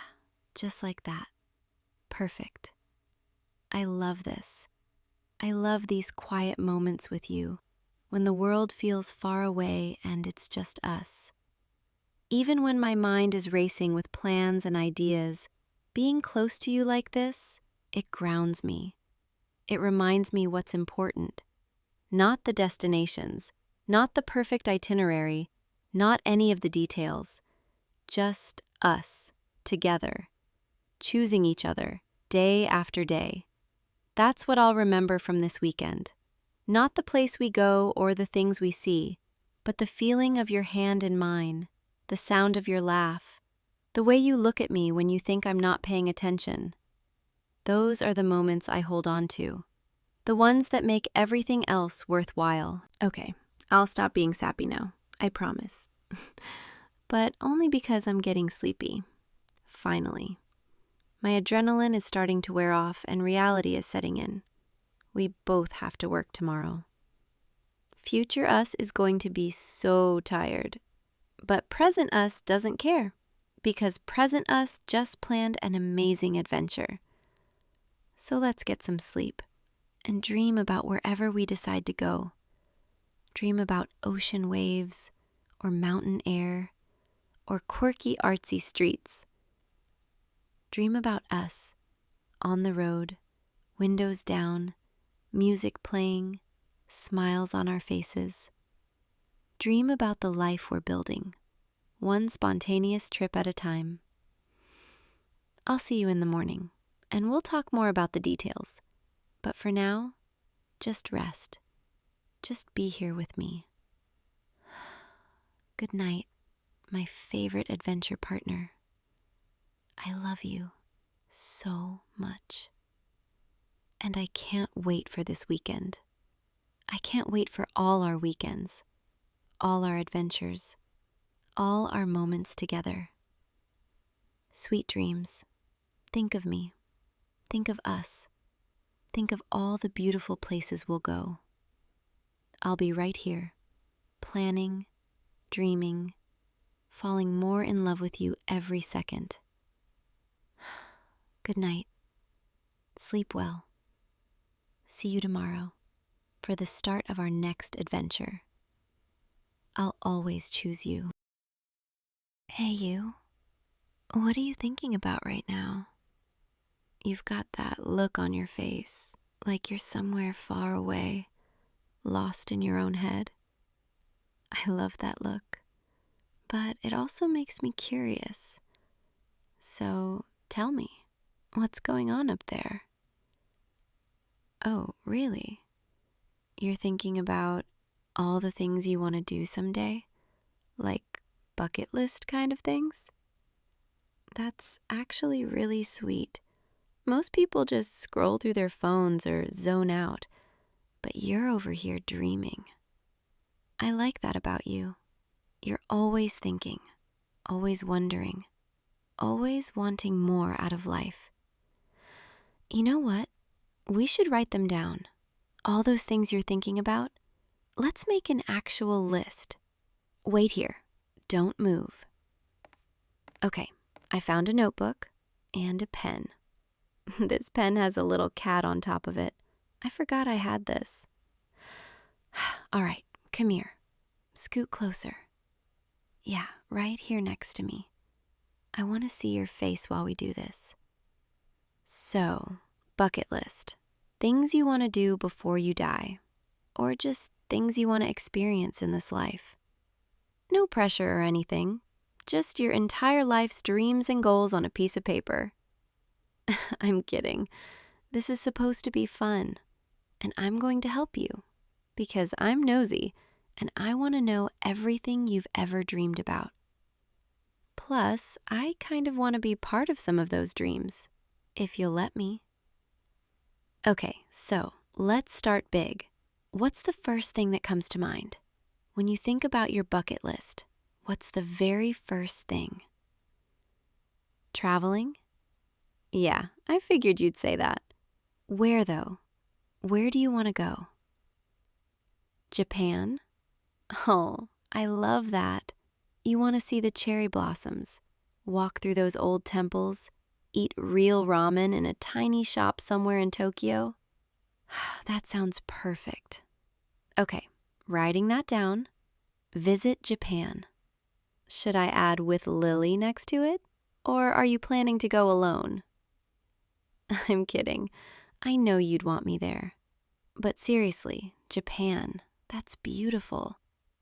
just like that. Perfect. I love this. I love these quiet moments with you when the world feels far away and it's just us. Even when my mind is racing with plans and ideas, being close to you like this, it grounds me. It reminds me what's important. Not the destinations, not the perfect itinerary, not any of the details. Just us, together, choosing each other, day after day. That's what I'll remember from this weekend. Not the place we go or the things we see, but the feeling of your hand in mine, the sound of your laugh, the way you look at me when you think I'm not paying attention. Those are the moments I hold on to, the ones that make everything else worthwhile. Okay, I'll stop being sappy now, I promise. But only because I'm getting sleepy. Finally. My adrenaline is starting to wear off and reality is setting in. We both have to work tomorrow. Future us is going to be so tired. But present us doesn't care, because present us just planned an amazing adventure. So let's get some sleep and dream about wherever we decide to go. Dream about ocean waves, or mountain air, or quirky artsy streets. Dream about us, on the road, windows down, music playing, smiles on our faces. Dream about the life we're building, one spontaneous trip at a time. I'll see you in the morning, and we'll talk more about the details. But for now, just rest. Just be here with me. Good night, my favorite adventure partner. I love you so much. And I can't wait for this weekend. I can't wait for all our weekends, all our adventures, all our moments together. Sweet dreams. Think of me. Think of us. Think of all the beautiful places we'll go. I'll be right here, planning, dreaming, falling more in love with you every second. Good night. Sleep well. See you tomorrow for the start of our next adventure. I'll always choose you. Hey, you. What are you thinking about right now? You've got that look on your face, like you're somewhere far away, lost in your own head. I love that look, but it also makes me curious. So tell me, what's going on up there? Oh, really? You're thinking about all the things you want to do someday? Like bucket list kind of things? That's actually really sweet. Most people just scroll through their phones or zone out, but you're over here dreaming. I like that about you. You're always thinking, always wondering, always wanting more out of life. You know what? We should write them down. All those things you're thinking about. Let's make an actual list. Wait here. Don't move. Okay, I found a notebook and a pen. This pen has a little cat on top of it. I forgot I had this. All right, come here. Scoot closer. Yeah, right here next to me. I want to see your face while we do this. So, bucket list. Things you want to do before you die, or just things you want to experience in this life. No pressure or anything, just your entire life's dreams and goals on a piece of paper. I'm kidding. This is supposed to be fun, and I'm going to help you because I'm nosy and I want to know everything you've ever dreamed about. Plus, I kind of want to be part of some of those dreams, if you'll let me. Okay, so let's start big. What's the first thing that comes to mind? When you think about your bucket list, what's the very first thing? Traveling? Yeah, I figured you'd say that. Where though? Where do you want to go? Japan? Oh, I love that. You want to see the cherry blossoms, walk through those old temples, eat real ramen in a tiny shop somewhere in Tokyo? That sounds perfect. Okay, writing that down. Visit Japan. Should I add with Lily next to it? Or are you planning to go alone? I'm kidding. I know you'd want me there. But seriously, Japan, that's beautiful.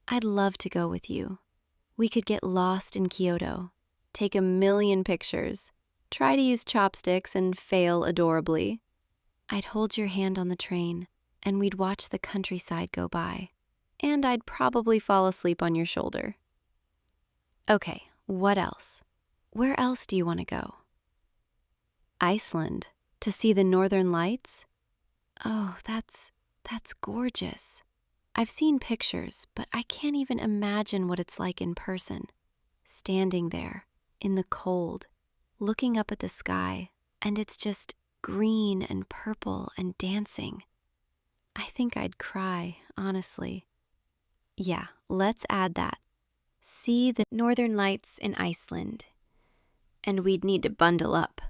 I'd love to go with you. We could get lost in Kyoto, take a million pictures, try to use chopsticks and fail adorably. I'd hold your hand on the train, and we'd watch the countryside go by. And I'd probably fall asleep on your shoulder. Okay, what else? Where else do you want to go? Iceland, to see the northern lights? Oh, that's gorgeous. I've seen pictures, but I can't even imagine what it's like in person. Standing there, in the cold, looking up at the sky, and it's just green and purple and dancing. I think I'd cry, honestly. Yeah, let's add that. See the northern lights in Iceland. And we'd need to bundle up.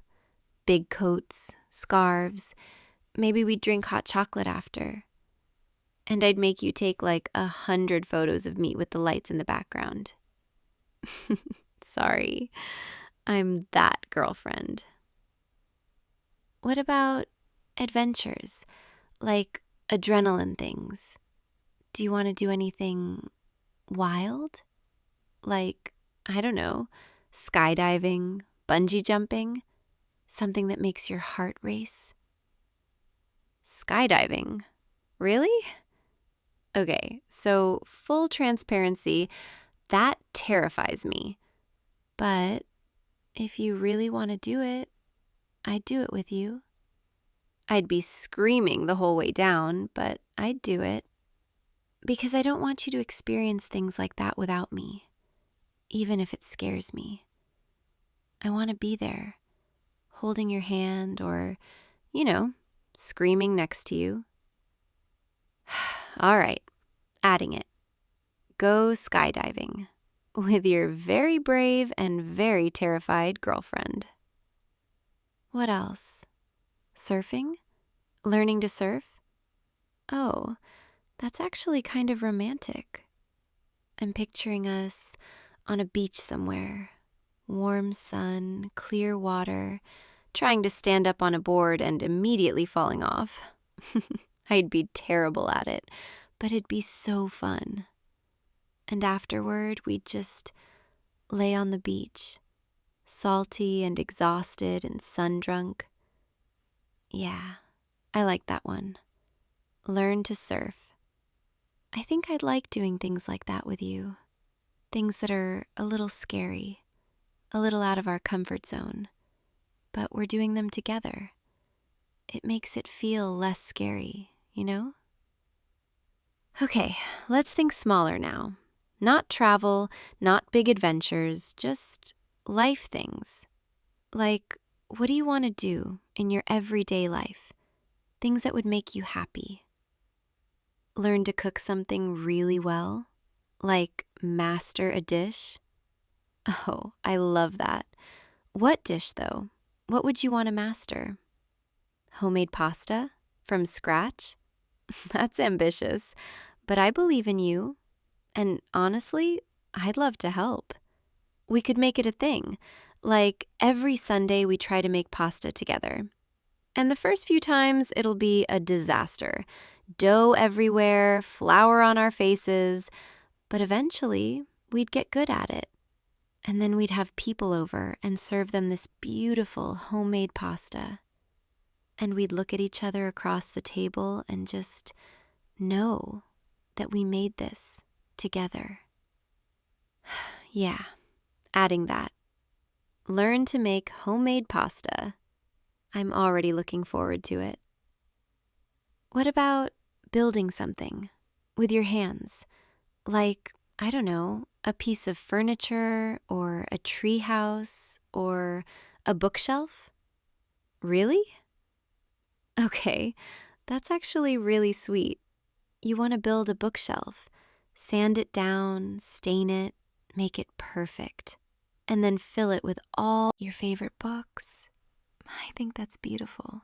Big coats, scarves, maybe we'd drink hot chocolate after. And I'd make you take like 100 photos of me with the lights in the background. Sorry, I'm that girlfriend. What about adventures, like adrenaline things? Do you want to do anything wild? Like, I don't know, skydiving, bungee jumping, something that makes your heart race? Skydiving? Really? Okay, so full transparency, That terrifies me. But if you really want to do it, I'd do it with you. I'd be screaming the whole way down, but I'd do it. Because I don't want you to experience things like that without me, even if it scares me. I want to be there, holding your hand or, screaming next to you. All right, adding it. Go skydiving with your very brave and very terrified girlfriend. What else? Surfing? Learning to surf? Oh, that's actually kind of romantic. I'm picturing us on a beach somewhere. Warm sun, clear water, trying to stand up on a board and immediately falling off. I'd be terrible at it, but it'd be so fun. And afterward, we'd just lay on the beach, salty and exhausted and sun-drunk. Yeah, I like that one. Learn to surf. I think I'd like doing things like that with you. Things that are a little scary, a little out of our comfort zone, but we're doing them together. It makes it feel less scary, you know? Okay, let's think smaller now. Not travel, not big adventures, just life things. Like, what do you want to do in your everyday life? Things that would make you happy. Learn to cook something really well? Like master a dish? Oh, I love that. What dish, though? What would you want to master? Homemade pasta? From scratch? That's ambitious, but I believe in you. And honestly, I'd love to help. We could make it a thing. Like every Sunday we try to make pasta together. And the first few times it'll be a disaster. Dough everywhere, flour on our faces. But eventually we'd get good at it. And then we'd have people over and serve them this beautiful homemade pasta. And we'd look at each other across the table and just know that we made this together. Yeah, adding that. Learn to make homemade pasta. I'm already looking forward to it. What about building something with your hands? Like, I don't know, a piece of furniture or a tree house or a bookshelf? Really? Okay, that's actually really sweet. You want to build a bookshelf, sand it down, stain it, make it perfect, and then fill it with all your favorite books. I think that's beautiful.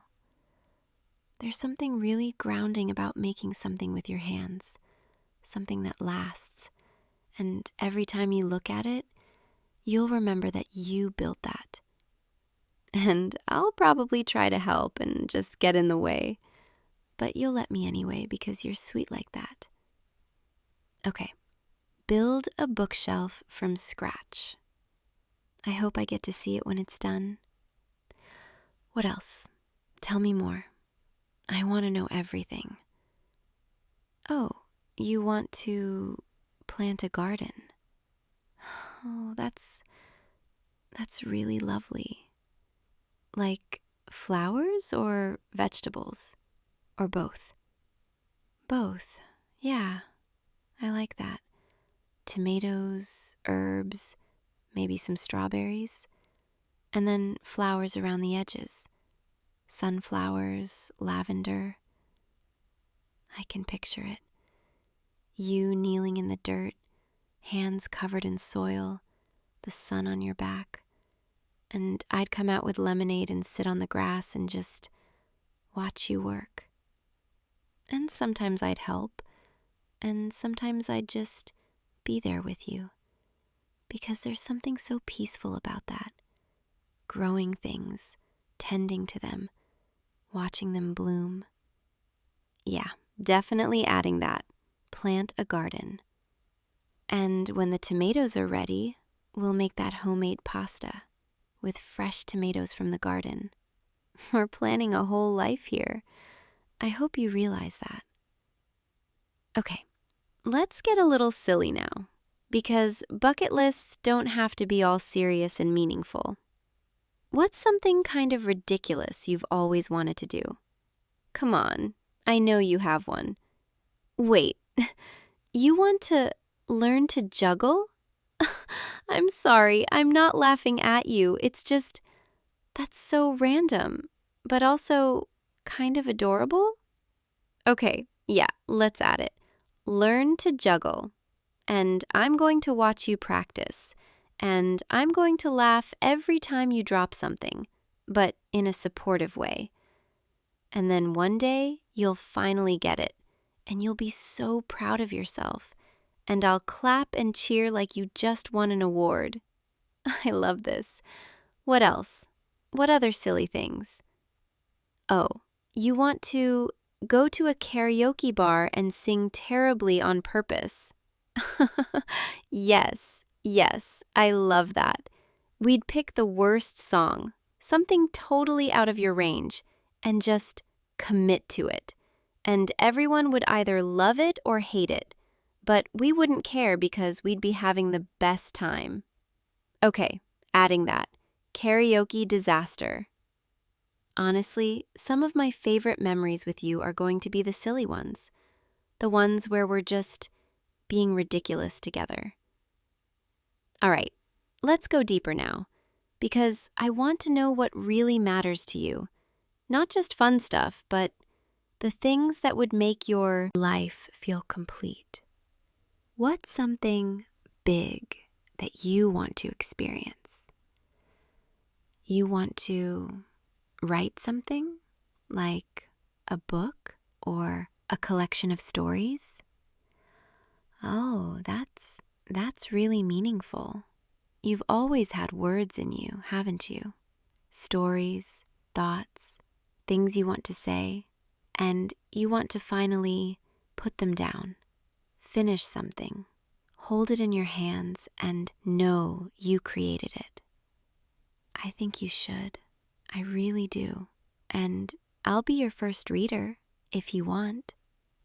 There's something really grounding about making something with your hands, something that lasts. And every time you look at it, you'll remember that you built that. And I'll probably try to help and just get in the way. But you'll let me anyway because you're sweet like that. Okay, build a bookshelf from scratch. I hope I get to see it when it's done. What else? Tell me more. I want to know everything. Oh, you want to plant a garden? Oh, that's really lovely. Like flowers or vegetables? Or both? Both. Yeah, I like that. Tomatoes, herbs, maybe some strawberries, and then flowers around the edges. Sunflowers, lavender. I can picture it. You kneeling in the dirt, hands covered in soil, the sun on your back. And I'd come out with lemonade and sit on the grass and just watch you work. And sometimes I'd help, and sometimes I'd just be there with you. Because there's something so peaceful about that. Growing things, tending to them, watching them bloom. Yeah, definitely adding that. Plant a garden. And when the tomatoes are ready, we'll make that homemade pasta with fresh tomatoes from the garden. We're planning a whole life here. I hope you realize that. Okay, let's get a little silly now. because bucket lists don't have to be all serious and meaningful. What's something kind of ridiculous you've always wanted to do? Come on, I know you have one. Wait, you want to learn to juggle? I'm sorry, I'm not laughing at you. It's just, that's so random, but also kind of adorable. Okay, yeah, let's add it. Learn to juggle. And I'm going to watch you practice. And I'm going to laugh every time you drop something, but in a supportive way. And then one day, you'll finally get it, and you'll be so proud of yourself. And I'll clap and cheer like you just won an award. I love this. What else? What other silly things? Oh, you want to go to a karaoke bar and sing terribly on purpose. Yes, I love that. We'd pick the worst song, something totally out of your range, and just commit to it. And everyone would either love it or hate it, but we wouldn't care because we'd be having the best time. Okay, adding that. Karaoke disaster. Honestly, some of my favorite memories with you are going to be the silly ones. The ones where we're just being ridiculous together. All right, let's go deeper now, because I want to know what really matters to you. Not just fun stuff, but the things that would make your life feel complete. What's something big that you want to experience? You want to write something, like a book or a collection of stories? Oh, that's really meaningful. You've always had words in you, haven't you? Stories, thoughts, things you want to say, and you want to finally put them down. Finish something. Hold it in your hands and know you created it. I think you should. I really do. And I'll be your first reader if you want.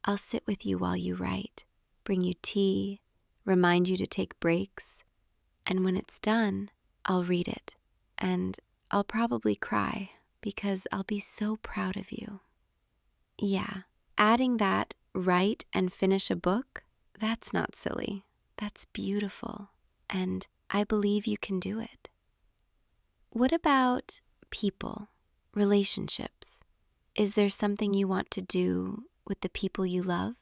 I'll sit with you while you write, bring you tea, remind you to take breaks. And when it's done, I'll read it. And I'll probably cry because I'll be so proud of you. Yeah, adding that write and finish a book, that's not silly. That's beautiful. And I believe you can do it. What about people, relationships? Is there something you want to do with the people you love?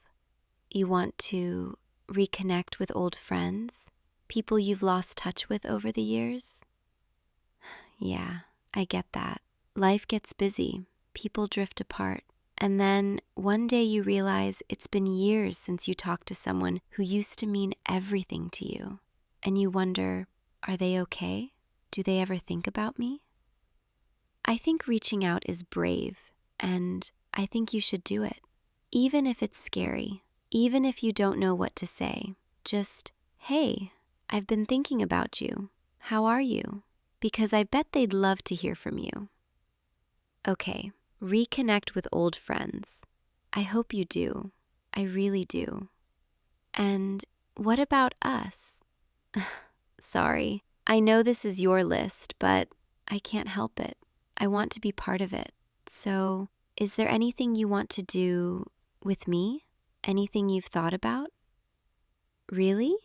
You want to reconnect with old friends, people you've lost touch with over the years? Yeah, I get that. Life gets busy, people drift apart, and then one day you realize it's been years since you talked to someone who used to mean everything to you. And you wonder, are they okay? Do they ever think about me? I think reaching out is brave, and I think you should do it. Even if it's scary, even if you don't know what to say, just, hey, I've been thinking about you. How are you? Because I bet they'd love to hear from you. Okay, reconnect with old friends. I hope you do. I really do. And what about us? Sorry, I know this is your list, but I can't help it. I want to be part of it. So, is there anything you want to do with me? Anything you've thought about? Really?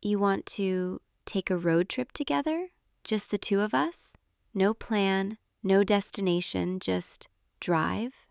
You want to take a road trip together? Just the two of us? No plan, no destination, just drive?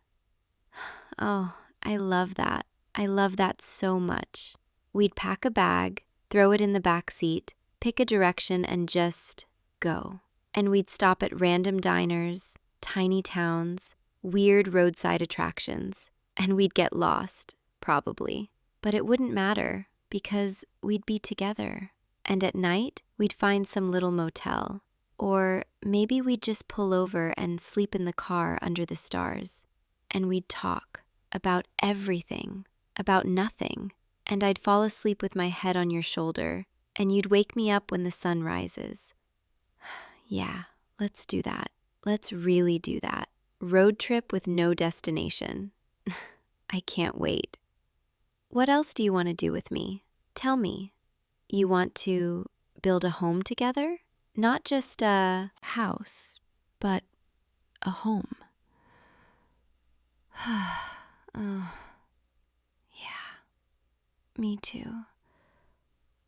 Oh, I love that. I love that so much. We'd pack a bag, throw it in the back seat, pick a direction, and just go. And we'd stop at random diners, tiny towns, weird roadside attractions, and we'd get lost, probably. But it wouldn't matter because we'd be together. And at night, we'd find some little motel. Or maybe we'd just pull over and sleep in the car under the stars. And we'd talk about everything, about nothing. And I'd fall asleep with my head on your shoulder, and you'd wake me up when the sun rises. Yeah, let's do that. Let's really do that. Road trip with no destination. I can't wait. What else do you want to do with me? Tell me. You want to build a home together? Not just a house, but a home. Oh, yeah, me too.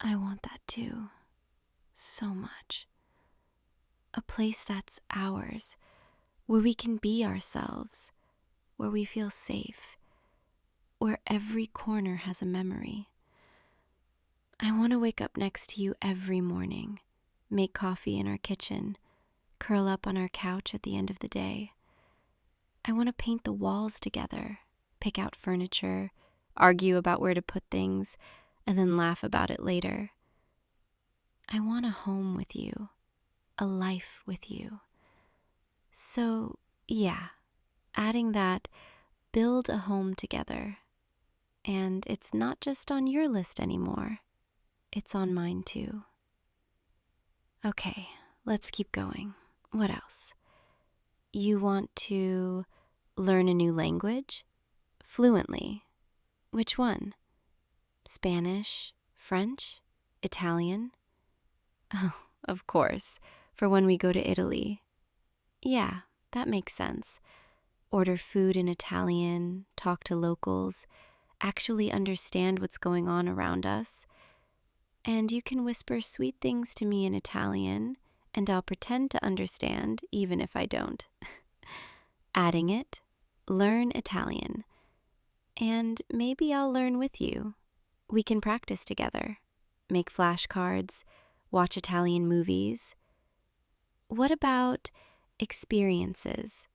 I want that too, so much. A place that's ours, where we can be ourselves, where we feel safe, where every corner has a memory. I want to wake up next to you every morning, make coffee in our kitchen, curl up on our couch at the end of the day. I want to paint the walls together, pick out furniture, argue about where to put things, and then laugh about it later. I want a home with you, a life with you. So, yeah, adding that, build a home together. And it's not just on your list anymore. It's on mine too. Okay, let's keep going. What else? You want to learn a new language? Fluently. Which one? Spanish, French, Italian? Oh, of course, for when we go to Italy. Yeah, that makes sense. Order food in Italian, talk to locals, actually understand what's going on around us. And you can whisper sweet things to me in Italian, and I'll pretend to understand even if I don't. Adding it, learn Italian. And maybe I'll learn with you. We can practice together, make flashcards, watch Italian movies. What about experiences,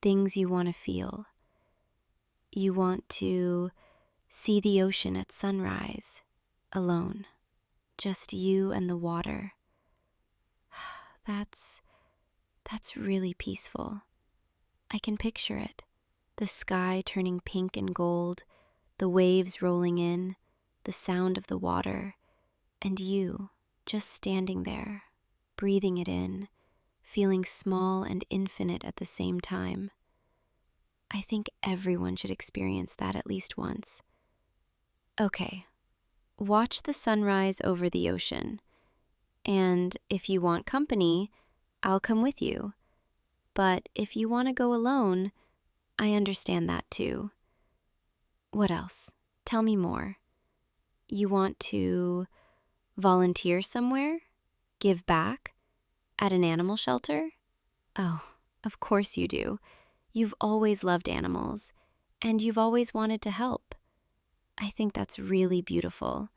things you want to feel? You want to see the ocean at sunrise, alone, just you and the water. That's really peaceful. I can picture it, the sky turning pink and gold, the waves rolling in, the sound of the water, and you just standing there, breathing it in, feeling small and infinite at the same time. I think everyone should experience that at least once. Okay, watch the sunrise over the ocean. And if you want company, I'll come with you. But if you want to go alone, I understand that too. What else? Tell me more. You want to volunteer somewhere? Give back? At an animal shelter? Oh, of course you do. You've always loved animals, and you've always wanted to help. I think that's really beautiful.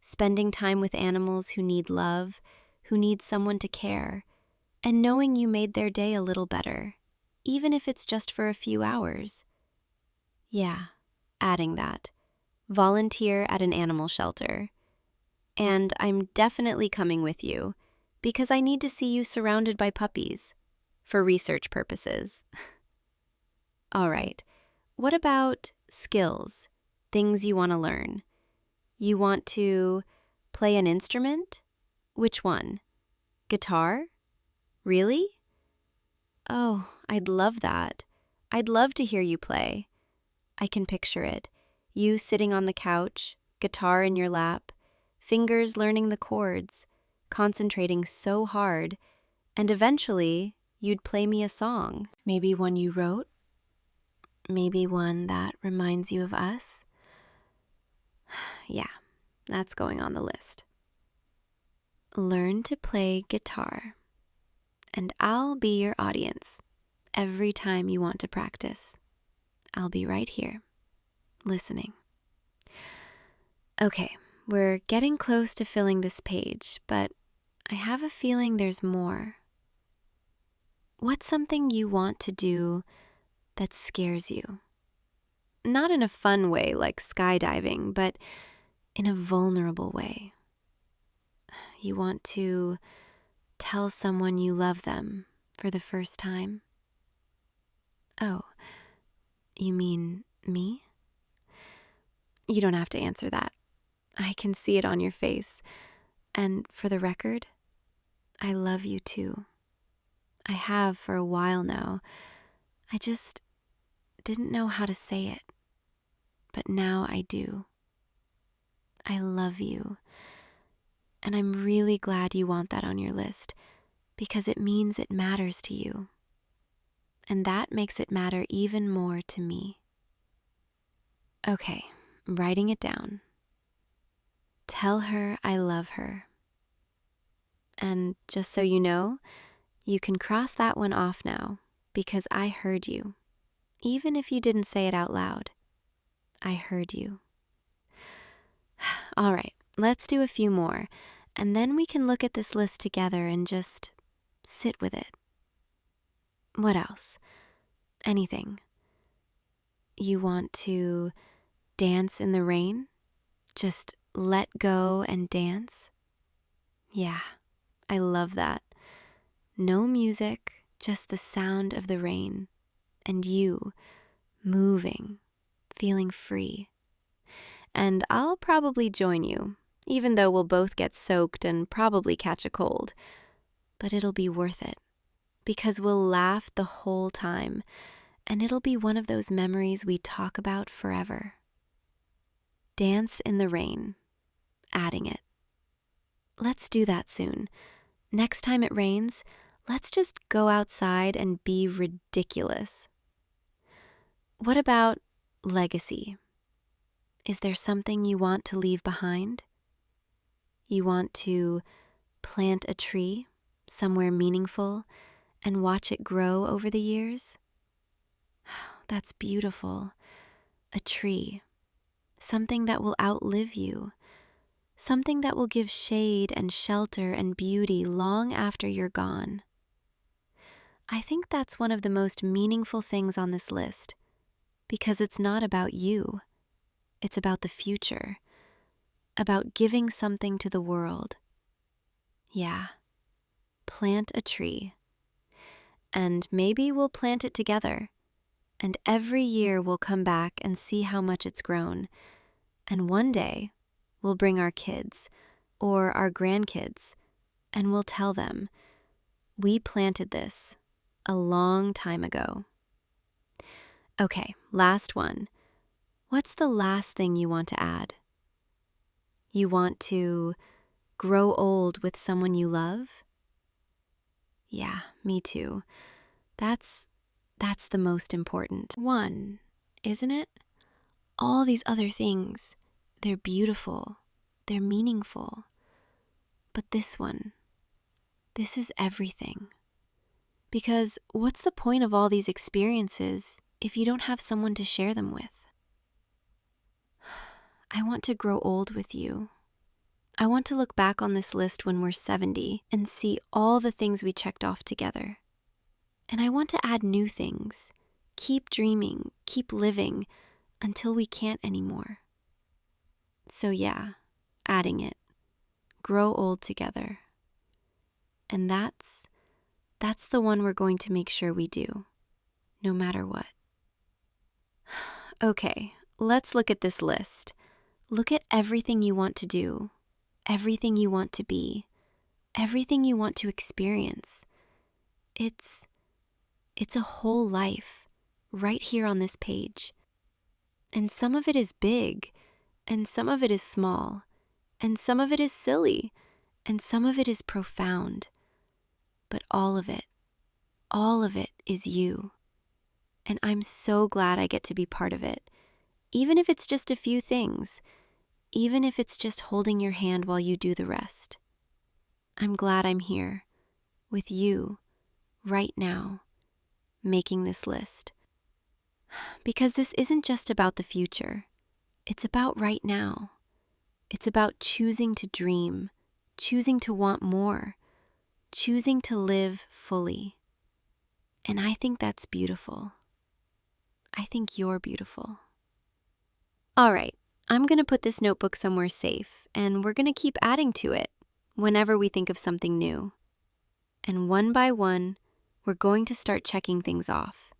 Spending time with animals who need love, who need someone to care, and knowing you made their day a little better, even if it's just for a few hours. Yeah, adding that. Volunteer at an animal shelter. And I'm definitely coming with you, because I need to see you surrounded by puppies, for research purposes. All right, what about skills, things you want to learn? You want to play an instrument? Which one? Guitar? Really? Oh, I'd love that. I'd love to hear you play. I can picture it. You sitting on the couch, guitar in your lap, fingers learning the chords, concentrating so hard, and eventually you'd play me a song. Maybe one you wrote? Maybe one that reminds you of us? Yeah, that's going on the list. Learn to play guitar, and I'll be your audience every time you want to practice. I'll be right here, listening. Okay, we're getting close to filling this page, but I have a feeling there's more. What's something you want to do that scares you? Not in a fun way like skydiving, but in a vulnerable way. You want to tell someone you love them for the first time? Oh, you mean me? You don't have to answer that. I can see it on your face. And for the record, I love you too. I have for a while now. I just didn't know how to say it. But now I do. I love you. And I'm really glad you want that on your list because it means it matters to you. And that makes it matter even more to me. Okay, writing it down. Tell her I love her. And just so you know, you can cross that one off now because I heard you. Even if you didn't say it out loud, I heard you. All right, let's do a few more, and then we can look at this list together and just sit with it. What else? Anything. You want to dance in the rain? Just let go and dance? Yeah, I love that. No music, just the sound of the rain, and you moving, feeling free. And I'll probably join you, even though we'll both get soaked and probably catch a cold. But it'll be worth it, because we'll laugh the whole time, and it'll be one of those memories we talk about forever. Dance in the rain, adding it. Let's do that soon. Next time it rains, let's just go outside and be ridiculous. What about legacy? Is there something you want to leave behind? You want to plant a tree somewhere meaningful and watch it grow over the years? That's beautiful. A tree. Something that will outlive you. Something that will give shade and shelter and beauty long after you're gone. I think that's one of the most meaningful things on this list, because it's not about you. It's about the future, about giving something to the world. Yeah, plant a tree. And maybe we'll plant it together, and every year we'll come back and see how much it's grown. And one day, we'll bring our kids or our grandkids, and we'll tell them, we planted this a long time ago. Okay, last one. What's the last thing you want to add? You want to grow old with someone you love? Yeah, me too. That's the most important one, isn't it? All these other things, they're beautiful, they're meaningful. But this one, this is everything. Because what's the point of all these experiences if you don't have someone to share them with? I want to grow old with you. I want to look back on this list when we're 70 and see all the things we checked off together. And I want to add new things. Keep dreaming, keep living until we can't anymore. So yeah, adding it. Grow old together. And that's the one we're going to make sure we do, no matter what. Okay, let's look at this list. Look at everything you want to do, everything you want to be, everything you want to experience. It's a whole life right here on this page. And some of it is big, and some of it is small, and some of it is silly, and some of it is profound. But all of it is you. And I'm so glad I get to be part of it, even if it's just a few things. Even if it's just holding your hand while you do the rest. I'm glad I'm here with you right now, making this list. Because this isn't just about the future. It's about right now. It's about choosing to dream, choosing to want more, choosing to live fully. And I think that's beautiful. I think you're beautiful. All right. I'm going to put this notebook somewhere safe, and we're going to keep adding to it whenever we think of something new. And one by one, we're going to start checking things off.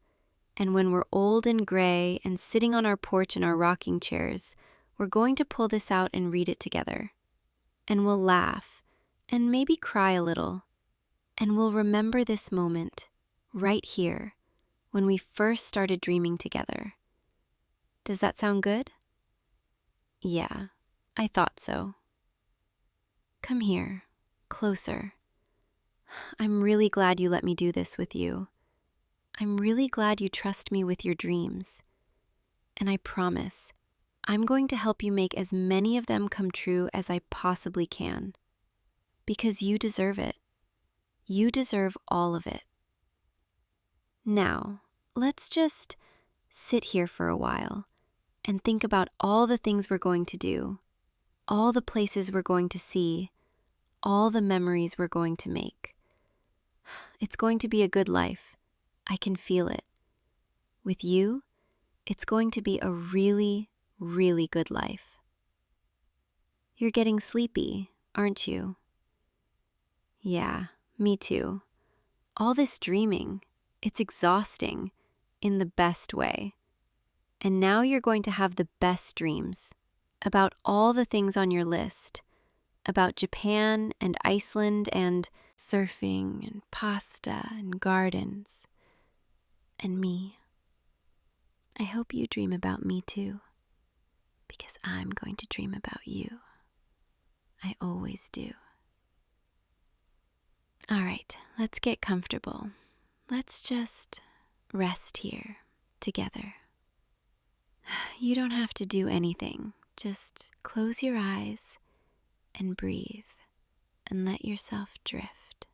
And when we're old and gray and sitting on our porch in our rocking chairs, we're going to pull this out and read it together. And we'll laugh and maybe cry a little. And we'll remember this moment right here when we first started dreaming together. Does that sound good? Yeah, I thought so. Come here, closer. I'm really glad you let me do this with you. I'm really glad you trust me with your dreams. And I promise, I'm going to help you make as many of them come true as I possibly can. Because you deserve it. You deserve all of it. Now, let's just sit here for a while and think about all the things we're going to do, all the places we're going to see, all the memories we're going to make. It's going to be a good life. I can feel it. With you, it's going to be a really, really good life. You're getting sleepy, aren't you? Yeah, me too. All this dreaming, it's exhausting in the best way. And now you're going to have the best dreams about all the things on your list, about Japan and Iceland and surfing and pasta and gardens and me. I hope you dream about me too, because I'm going to dream about you. I always do. All right, let's get comfortable. Let's just rest here together. You don't have to do anything. Just close your eyes and breathe and let yourself drift.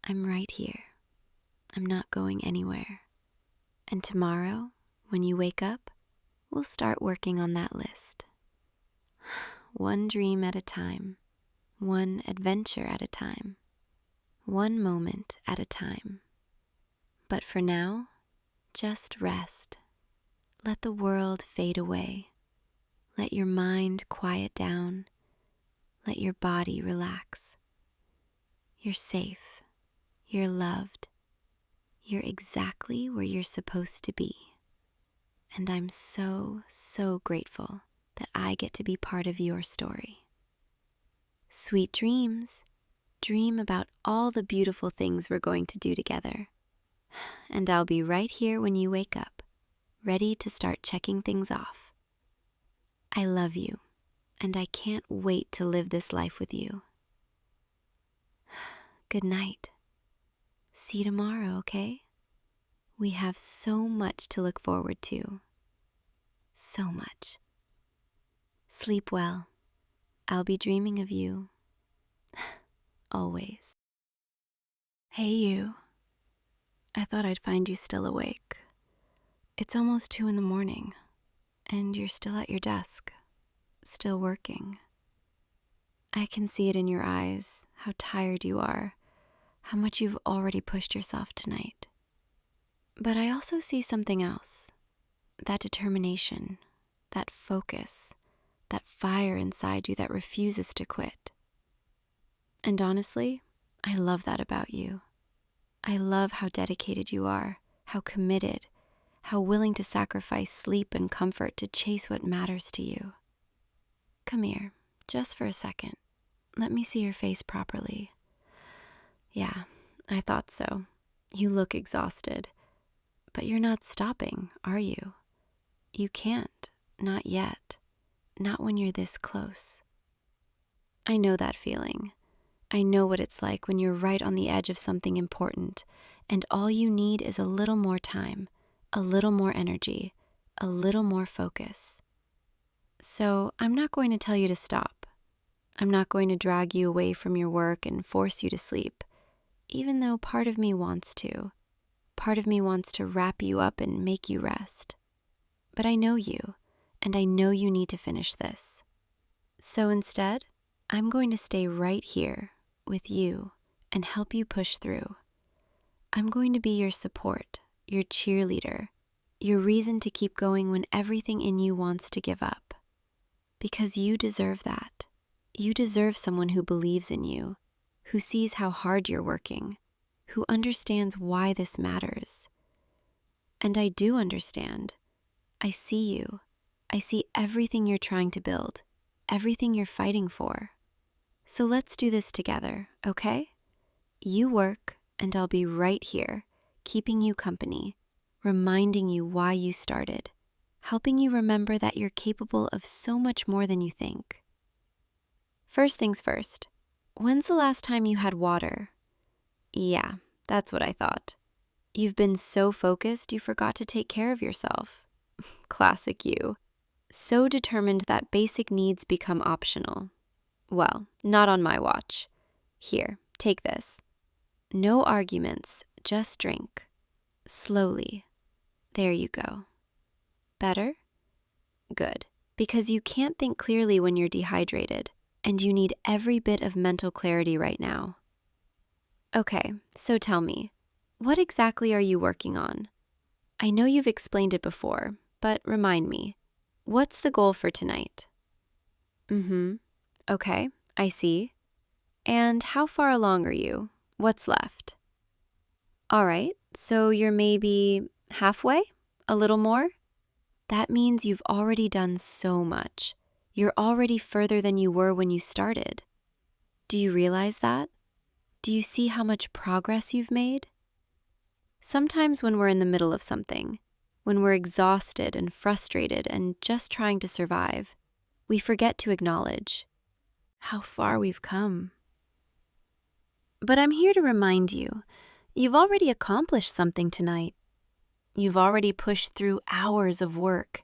I'm right here. I'm not going anywhere. And tomorrow, when you wake up, we'll start working on that list. One dream at a time, one adventure at a time, one moment at a time. But for now, just rest. Let the world fade away. Let your mind quiet down. Let your body relax. You're safe. You're loved. You're exactly where you're supposed to be. And I'm so, so grateful that I get to be part of your story. Sweet dreams. Dream about all the beautiful things we're going to do together. And I'll be right here when you wake up, ready to start checking things off. I love you, and I can't wait to live this life with you. Good night. See you tomorrow, okay? We have so much to look forward to. So much. Sleep well. I'll be dreaming of you. Always. Hey you. I thought I'd find you still awake. It's almost 2 a.m, and you're still at your desk, still working. I can see it in your eyes, how tired you are, how much you've already pushed yourself tonight. But I also see something else, that determination, that focus, that fire inside you that refuses to quit. And honestly, I love that about you. I love how dedicated you are, how committed, how willing to sacrifice sleep and comfort to chase what matters to you. Come here, just for a second. Let me see your face properly. Yeah, I thought so. You look exhausted. But you're not stopping, are you? You can't, not yet. Not when you're this close. I know that feeling. I know what it's like when you're right on the edge of something important, and all you need is a little more time, a little more energy, a little more focus. So I'm not going to tell you to stop. I'm not going to drag you away from your work and force you to sleep, even though part of me wants to. Part of me wants to wrap you up and make you rest. But I know you, and I know you need to finish this. So instead, I'm going to stay right here with you and help you push through. I'm going to be your support, your cheerleader, your reason to keep going when everything in you wants to give up. Because you deserve that. You deserve someone who believes in you, who sees how hard you're working, who understands why this matters. And I do understand. I see you. I see everything you're trying to build, everything you're fighting for. So let's do this together, okay? You work, and I'll be right here, keeping you company, reminding you why you started, helping you remember that you're capable of so much more than you think. First things first. When's the last time you had water? Yeah, that's what I thought. You've been so focused you forgot to take care of yourself. Classic you. So determined that basic needs become optional. Well, not on my watch. Here, take this. No arguments, just drink. Slowly. There you go. Better? Good. Because you can't think clearly when you're dehydrated, and you need every bit of mental clarity right now. Okay, so tell me, what exactly are you working on? I know you've explained it before, but remind me, what's the goal for tonight? Okay, I see. And how far along are you? What's left? All right, so you're maybe halfway? A little more? That means you've already done so much. You're already further than you were when you started. Do you realize that? Do you see how much progress you've made? Sometimes when we're in the middle of something, when we're exhausted and frustrated and just trying to survive, we forget to acknowledge how far we've come. But I'm here to remind you, you've already accomplished something tonight. You've already pushed through hours of work.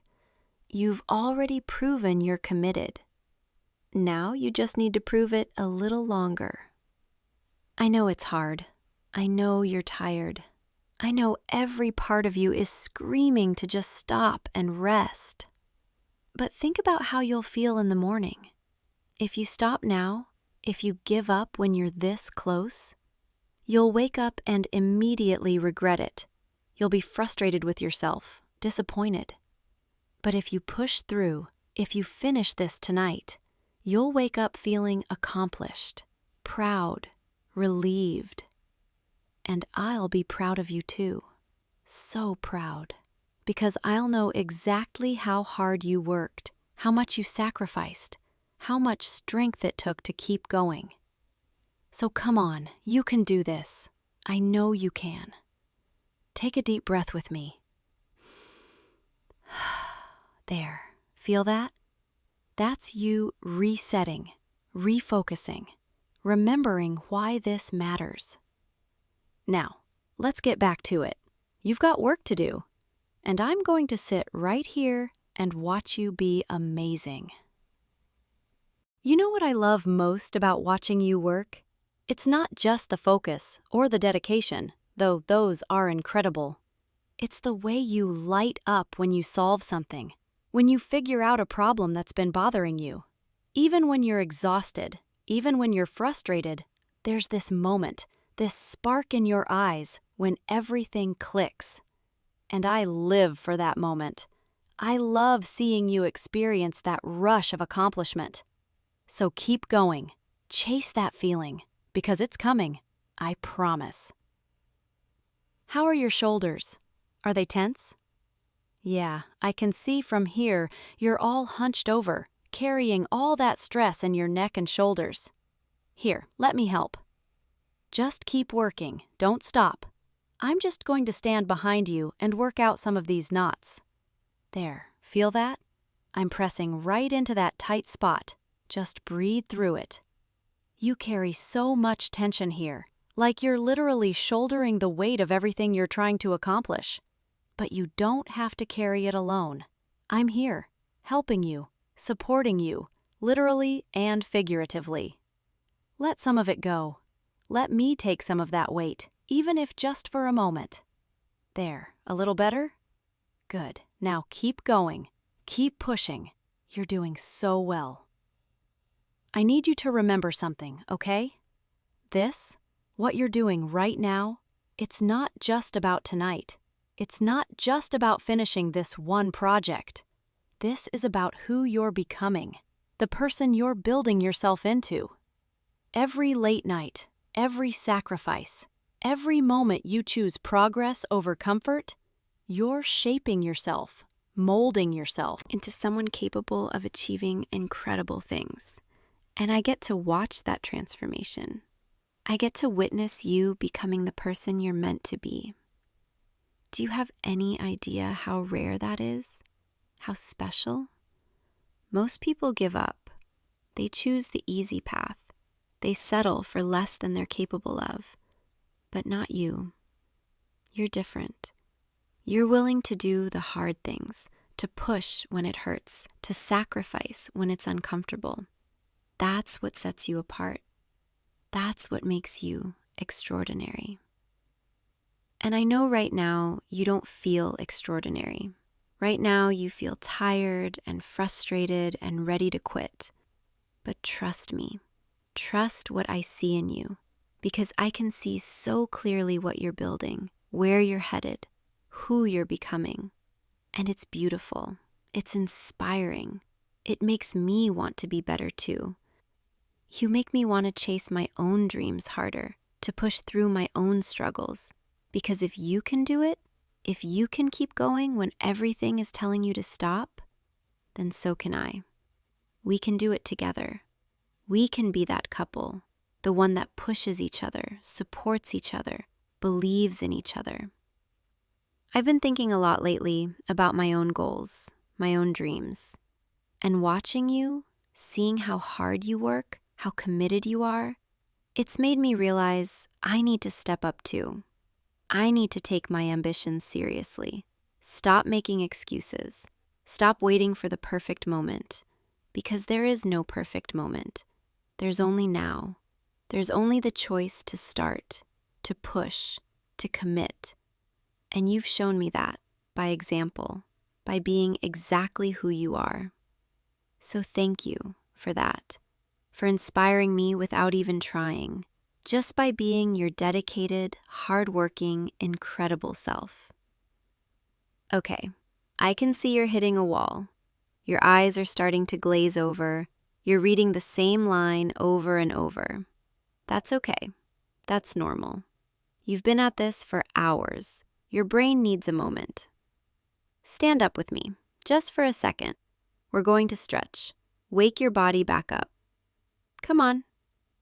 You've already proven you're committed. Now you just need to prove it a little longer. I know it's hard. I know you're tired. I know every part of you is screaming to just stop and rest. But think about how you'll feel in the morning. If you stop now, if you give up when you're this close, you'll wake up and immediately regret it. You'll be frustrated with yourself, disappointed. But if you push through, if you finish this tonight, you'll wake up feeling accomplished, proud, relieved. And I'll be proud of you too. So proud. Because I'll know exactly how hard you worked, how much you sacrificed, how much strength it took to keep going. So come on, you can do this. I know you can. Take a deep breath with me. There, feel that? That's you resetting, refocusing, remembering why this matters. Now, let's get back to it. You've got work to do, and I'm going to sit right here and watch you be amazing. You know what I love most about watching you work? It's not just the focus or the dedication, though those are incredible. It's the way you light up when you solve something, when you figure out a problem that's been bothering you. Even when you're exhausted, even when you're frustrated, there's this moment, this spark in your eyes when everything clicks. And I live for that moment. I love seeing you experience that rush of accomplishment. So keep going. Chase that feeling, because it's coming. I promise. How are your shoulders? Are they tense? Yeah, I can see from here you're all hunched over, carrying all that stress in your neck and shoulders. Here, let me help. Just keep working, don't stop. I'm just going to stand behind you and work out some of these knots. There, feel that? I'm pressing right into that tight spot. Just breathe through it. You carry so much tension here, like you're literally shouldering the weight of everything you're trying to accomplish. But you don't have to carry it alone. I'm here, helping you, supporting you, literally and figuratively. Let some of it go. Let me take some of that weight, even if just for a moment. There, a little better? Good. Now keep going. Keep pushing. You're doing so well. I need you to remember something, okay? This, what you're doing right now, it's not just about tonight. It's not just about finishing this one project. This is about who you're becoming, the person you're building yourself into. Every late night, every sacrifice, every moment you choose progress over comfort, you're shaping yourself, molding yourself into someone capable of achieving incredible things. And I get to watch that transformation. I get to witness you becoming the person you're meant to be. Do you have any idea how rare that is? How special? Most people give up. They choose the easy path. They settle for less than they're capable of. But not you. You're different. You're willing to do the hard things, to push when it hurts, to sacrifice when it's uncomfortable. That's what sets you apart. That's what makes you extraordinary. And I know right now you don't feel extraordinary. Right now you feel tired and frustrated and ready to quit. But trust me. Trust what I see in you, because I can see so clearly what you're building, where you're headed, who you're becoming. And it's beautiful. It's inspiring. It makes me want to be better too. You make me want to chase my own dreams harder, to push through my own struggles. Because if you can do it, if you can keep going when everything is telling you to stop, then so can I. We can do it together. We can be that couple, the one that pushes each other, supports each other, believes in each other. I've been thinking a lot lately about my own goals, my own dreams, and watching you, seeing how hard you work, how committed you are, it's made me realize I need to step up too. I need to take my ambitions seriously. Stop making excuses. Stop waiting for the perfect moment, because there is no perfect moment. There's only now. There's only the choice to start, to push, to commit. And you've shown me that by example, by being exactly who you are. So thank you for that, for inspiring me without even trying, just by being your dedicated, hardworking, incredible self. Okay, I can see you're hitting a wall. Your eyes are starting to glaze over. You're reading the same line over and over. That's okay. That's normal. You've been at this for hours. Your brain needs a moment. Stand up with me, just for a second. We're going to stretch. Wake your body back up. Come on.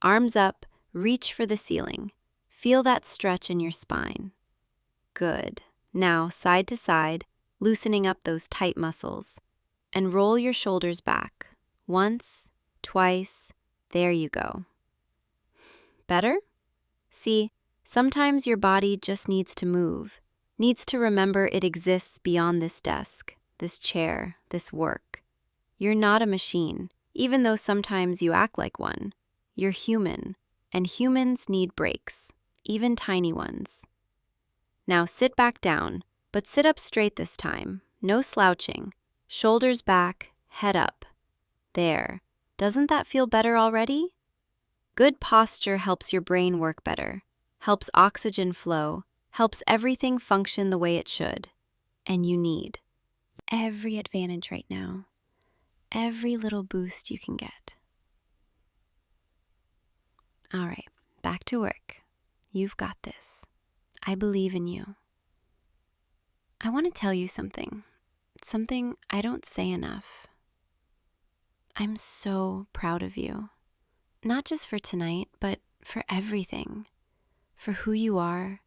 Arms up, reach for the ceiling. Feel that stretch in your spine. Good. Now, side to side, loosening up those tight muscles. And roll your shoulders back. Once, twice, there you go. Better? See, sometimes your body just needs to move, needs to remember it exists beyond this desk, this chair, this work. You're not a machine, even though sometimes you act like one. You're human, and humans need breaks, even tiny ones. Now sit back down, but sit up straight this time, no slouching. Shoulders back, head up. There. Doesn't that feel better already? Good posture helps your brain work better, helps oxygen flow, helps everything function the way it should. And you need every advantage right now, every little boost you can get. All right, back to work. You've got this. I believe in you. I want to tell you something I don't say enough. I'm so proud of you. Not just for tonight, but for everything. For who you are,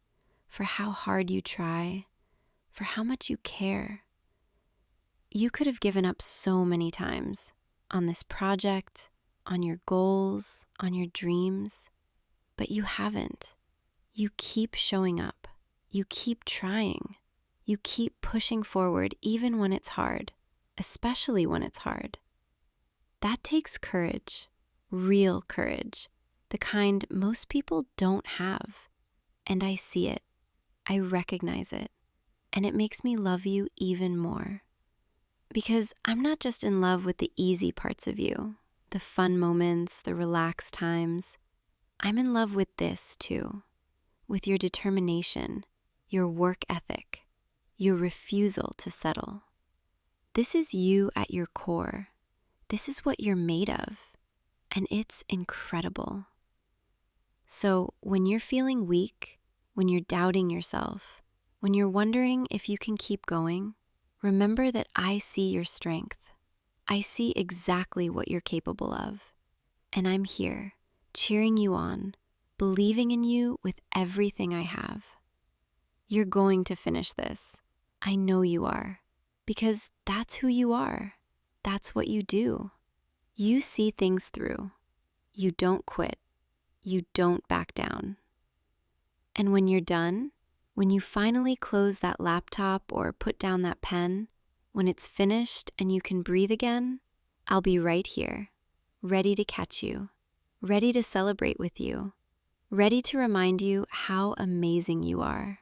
for how hard you try, for how much you care. You could have given up so many times on this project, on your goals, on your dreams, but you haven't. You keep showing up. You keep trying. You keep pushing forward even when it's hard, especially when it's hard. That takes courage, real courage, the kind most people don't have. And I see it. I recognize it. And it makes me love you even more. Because I'm not just in love with the easy parts of you, the fun moments, the relaxed times. I'm in love with this too, with your determination, your work ethic, your refusal to settle. This is you at your core. This is what you're made of, and it's incredible. So when you're feeling weak, when you're doubting yourself, when you're wondering if you can keep going, remember that I see your strength. I see exactly what you're capable of. And I'm here, cheering you on, believing in you with everything I have. You're going to finish this. I know you are, because that's who you are. That's what you do. You see things through. You don't quit. You don't back down. And when you're done, when you finally close that laptop or put down that pen, when it's finished and you can breathe again, I'll be right here, ready to catch you, ready to celebrate with you, ready to remind you how amazing you are.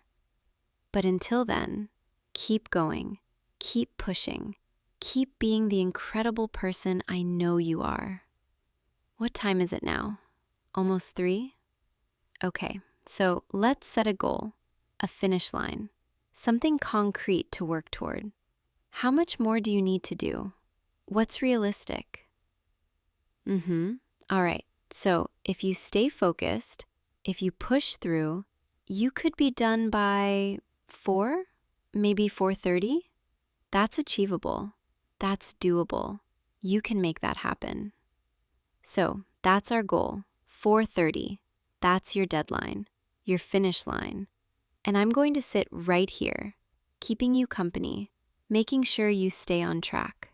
But until then, keep going, keep pushing, keep being the incredible person I know you are. What time is it now? Almost 3? Okay, so let's set a goal, a finish line, something concrete to work toward. How much more do you need to do? What's realistic? All right, so if you stay focused, if you push through, you could be done by 4, maybe 4:30. That's achievable. That's doable. You can make that happen. So that's our goal, 4:30. That's your deadline, your finish line. And I'm going to sit right here, keeping you company, making sure you stay on track.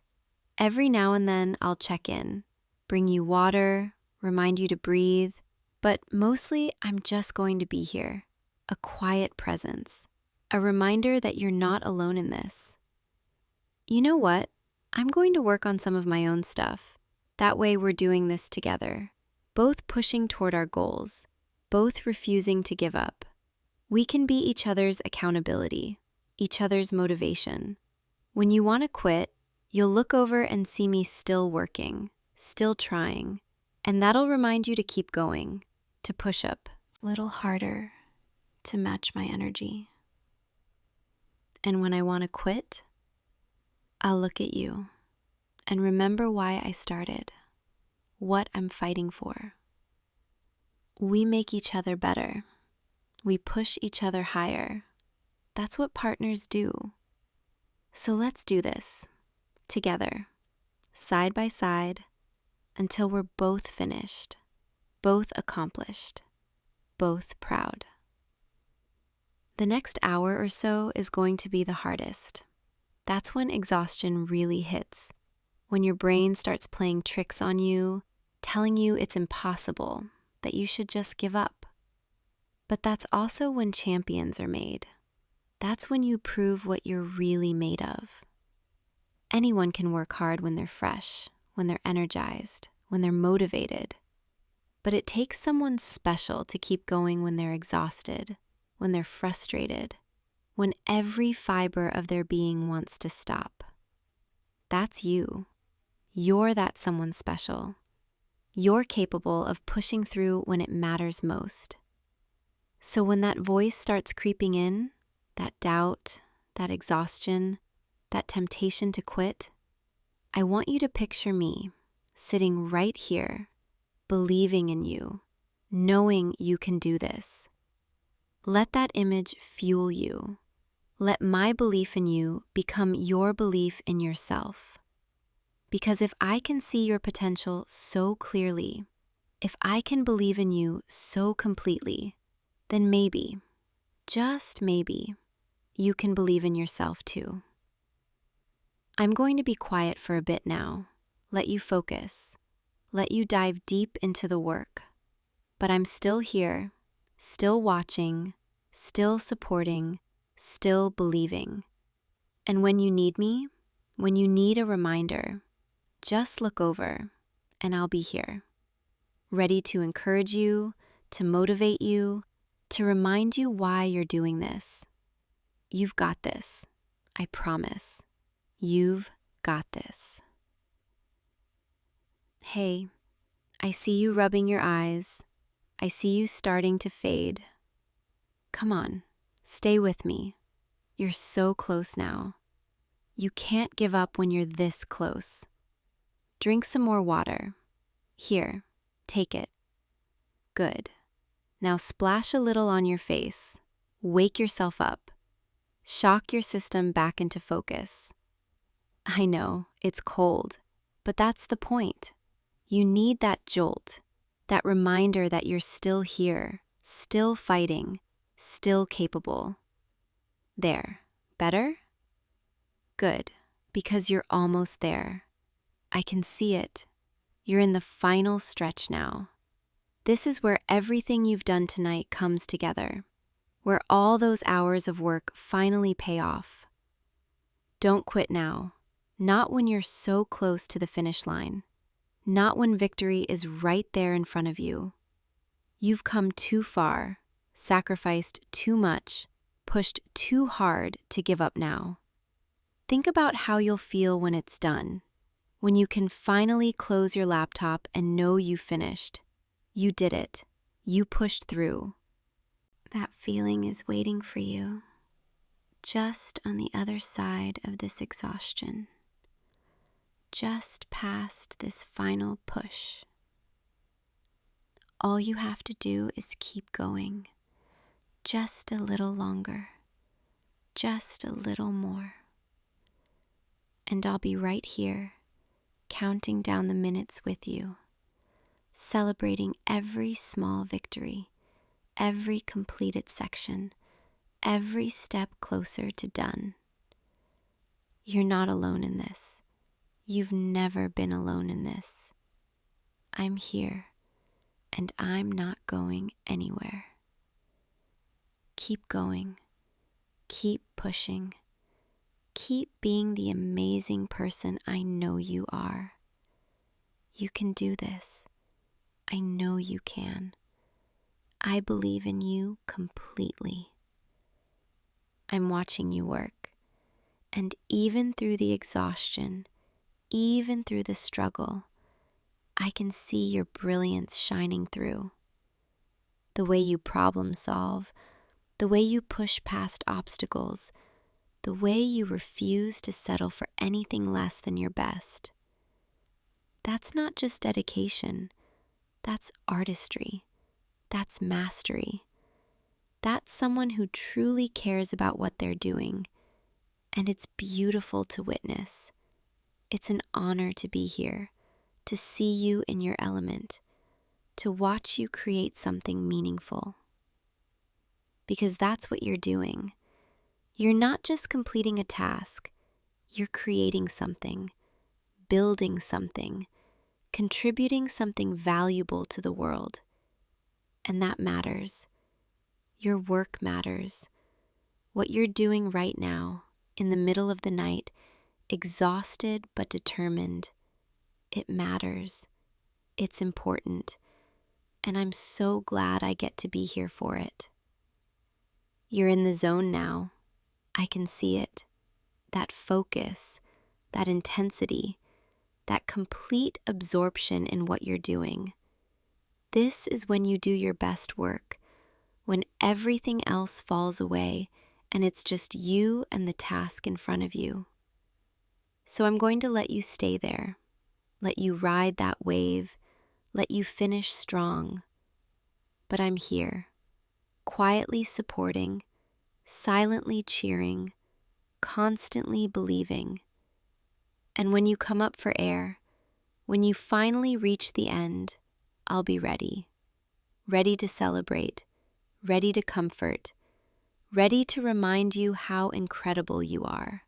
Every now and then I'll check in, bring you water, remind you to breathe, but mostly I'm just going to be here, a quiet presence, a reminder that you're not alone in this. You know what? I'm going to work on some of my own stuff. That way we're doing this together, both pushing toward our goals, both refusing to give up. We can be each other's accountability, each other's motivation. When you want to quit, you'll look over and see me still working, still trying, and that'll remind you to keep going, to push up a little harder, to match my energy. And when I want to quit, I'll look at you and remember why I started, what I'm fighting for. We make each other better. We push each other higher. That's what partners do. So let's do this, together, side by side, until we're both finished, both accomplished, both proud. The next hour or so is going to be the hardest. That's when exhaustion really hits, when your brain starts playing tricks on you, telling you it's impossible, that you should just give up. But that's also when champions are made. That's when you prove what you're really made of. Anyone can work hard when they're fresh, when they're energized, when they're motivated. But it takes someone special to keep going when they're exhausted, when they're frustrated, when every fiber of their being wants to stop. That's you. You're that someone special. You're capable of pushing through when it matters most. So when that voice starts creeping in, that doubt, that exhaustion, that temptation to quit, I want you to picture me sitting right here, believing in you, knowing you can do this. Let that image fuel you. Let my belief in you become your belief in yourself. Because if I can see your potential so clearly, if I can believe in you so completely, then maybe, just maybe, you can believe in yourself too. I'm going to be quiet for a bit now, let you focus, let you dive deep into the work. But I'm still here, still watching, still supporting, still believing. And when you need me, when you need a reminder, just look over and I'll be here, ready to encourage you, to motivate you, to remind you why you're doing this. You've got this, I promise. You've got this. Hey, I see you rubbing your eyes. I see you starting to fade. Come on, stay with me. You're so close now. You can't give up when you're this close. Drink some more water. Here, take it. Good. Now splash a little on your face. Wake yourself up. Shock your system back into focus. I know, it's cold, but that's the point. You need that jolt, that reminder that you're still here, still fighting, still capable. There, better? Good, because you're almost there. I can see it. You're in the final stretch now. This is where everything you've done tonight comes together, where all those hours of work finally pay off. Don't quit now, not when you're so close to the finish line, not when victory is right there in front of you. You've come too far, sacrificed too much, pushed too hard to give up now. Think about how you'll feel when it's done, when you can finally close your laptop and know you finished. You did it. You pushed through. That feeling is waiting for you, just on the other side of this exhaustion, just past this final push. All you have to do is keep going, just a little longer, just a little more. And I'll be right here, counting down the minutes with you, celebrating every small victory, every completed section, every step closer to done. You're not alone in this. You've never been alone in this. I'm here, and I'm not going anywhere. Keep going. Keep pushing. Keep being the amazing person I know you are. You can do this. I know you can. I believe in you completely. I'm watching you work, and even through the exhaustion, even through the struggle, I can see your brilliance shining through. The way you problem solve, the way you push past obstacles, the way you refuse to settle for anything less than your best. That's not just dedication, that's artistry, that's mastery. That's someone who truly cares about what they're doing, and it's beautiful to witness. It's an honor to be here, to see you in your element, to watch you create something meaningful. Because that's what you're doing. You're not just completing a task, you're creating something, building something, contributing something valuable to the world. And that matters. Your work matters. What you're doing right now, in the middle of the night, exhausted but determined, it matters. It's important. And I'm so glad I get to be here for it. You're in the zone now. I can see it. That focus, that intensity, that complete absorption in what you're doing. This is when you do your best work, when everything else falls away and it's just you and the task in front of you. So I'm going to let you stay there, let you ride that wave, let you finish strong. But I'm here, quietly supporting, silently cheering, constantly believing. And when you come up for air, when you finally reach the end, I'll be ready. Ready to celebrate, ready to comfort, ready to remind you how incredible you are.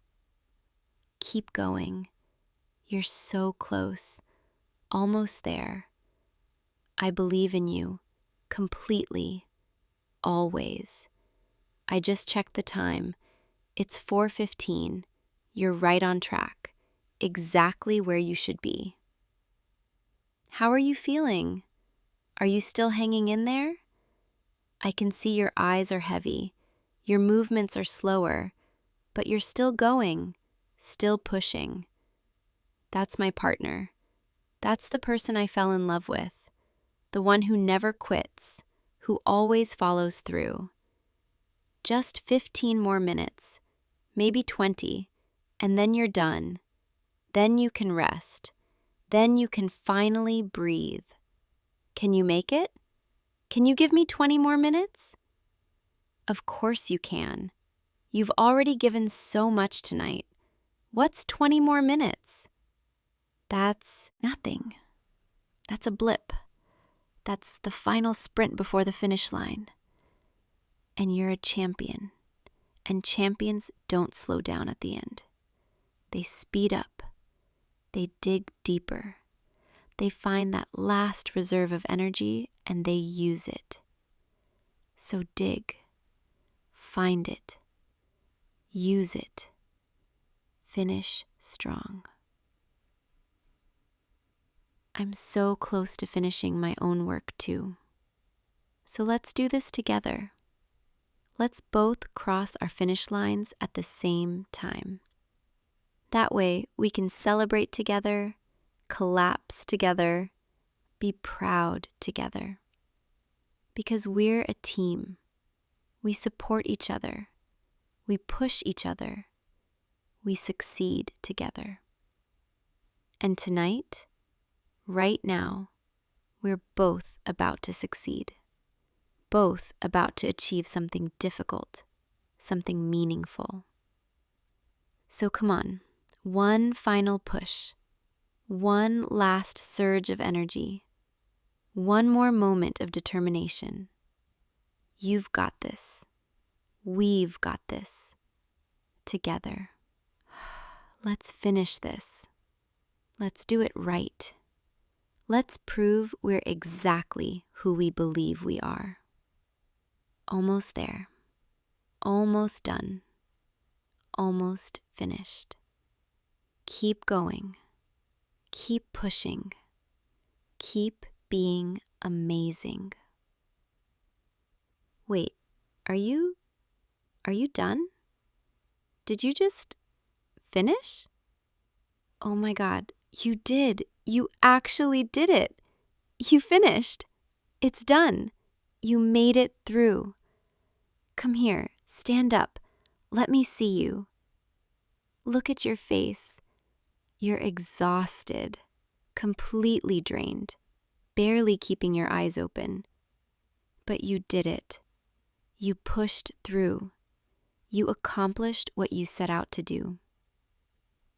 Keep going. You're so close, almost there. I believe in you, completely, always. I just checked the time. It's 4:15. You're right on track, exactly where you should be. How are you feeling? Are you still hanging in there? I can see your eyes are heavy, your movements are slower, but you're still going, still pushing. That's my partner. That's the person I fell in love with, the one who never quits, who always follows through. Just 15 more minutes, maybe 20, and then you're done. Then you can rest. Then you can finally breathe. Can you make it? Can you give me 20 more minutes? Of course you can. You've already given so much tonight. What's 20 more minutes? That's nothing. That's a blip. That's the final sprint before the finish line. And you're a champion. And champions don't slow down at the end. They speed up. They dig deeper. They find that last reserve of energy and they use it. So dig, find it, use it, finish strong. I'm so close to finishing my own work too. So let's do this together. Let's both cross our finish lines at the same time. That way we can celebrate together, collapse together, be proud together. Because we're a team. We support each other. We push each other. We succeed together. And tonight, right now, we're both about to succeed. Both about to achieve something difficult, something meaningful. So come on, one final push, one last surge of energy, one more moment of determination. You've got this. We've got this. Together. Let's finish this. Let's do it right. Let's prove we're exactly who we believe we are. Almost there. Almost done. Almost finished. Keep going. Keep pushing. Keep being amazing. Wait, are you done? Did you just finish? Oh my God, you did. You actually did it. You finished. It's done. You made it through. Come here, stand up. Let me see you. Look at your face. You're exhausted, completely drained, barely keeping your eyes open. But you did it. You pushed through. You accomplished what you set out to do.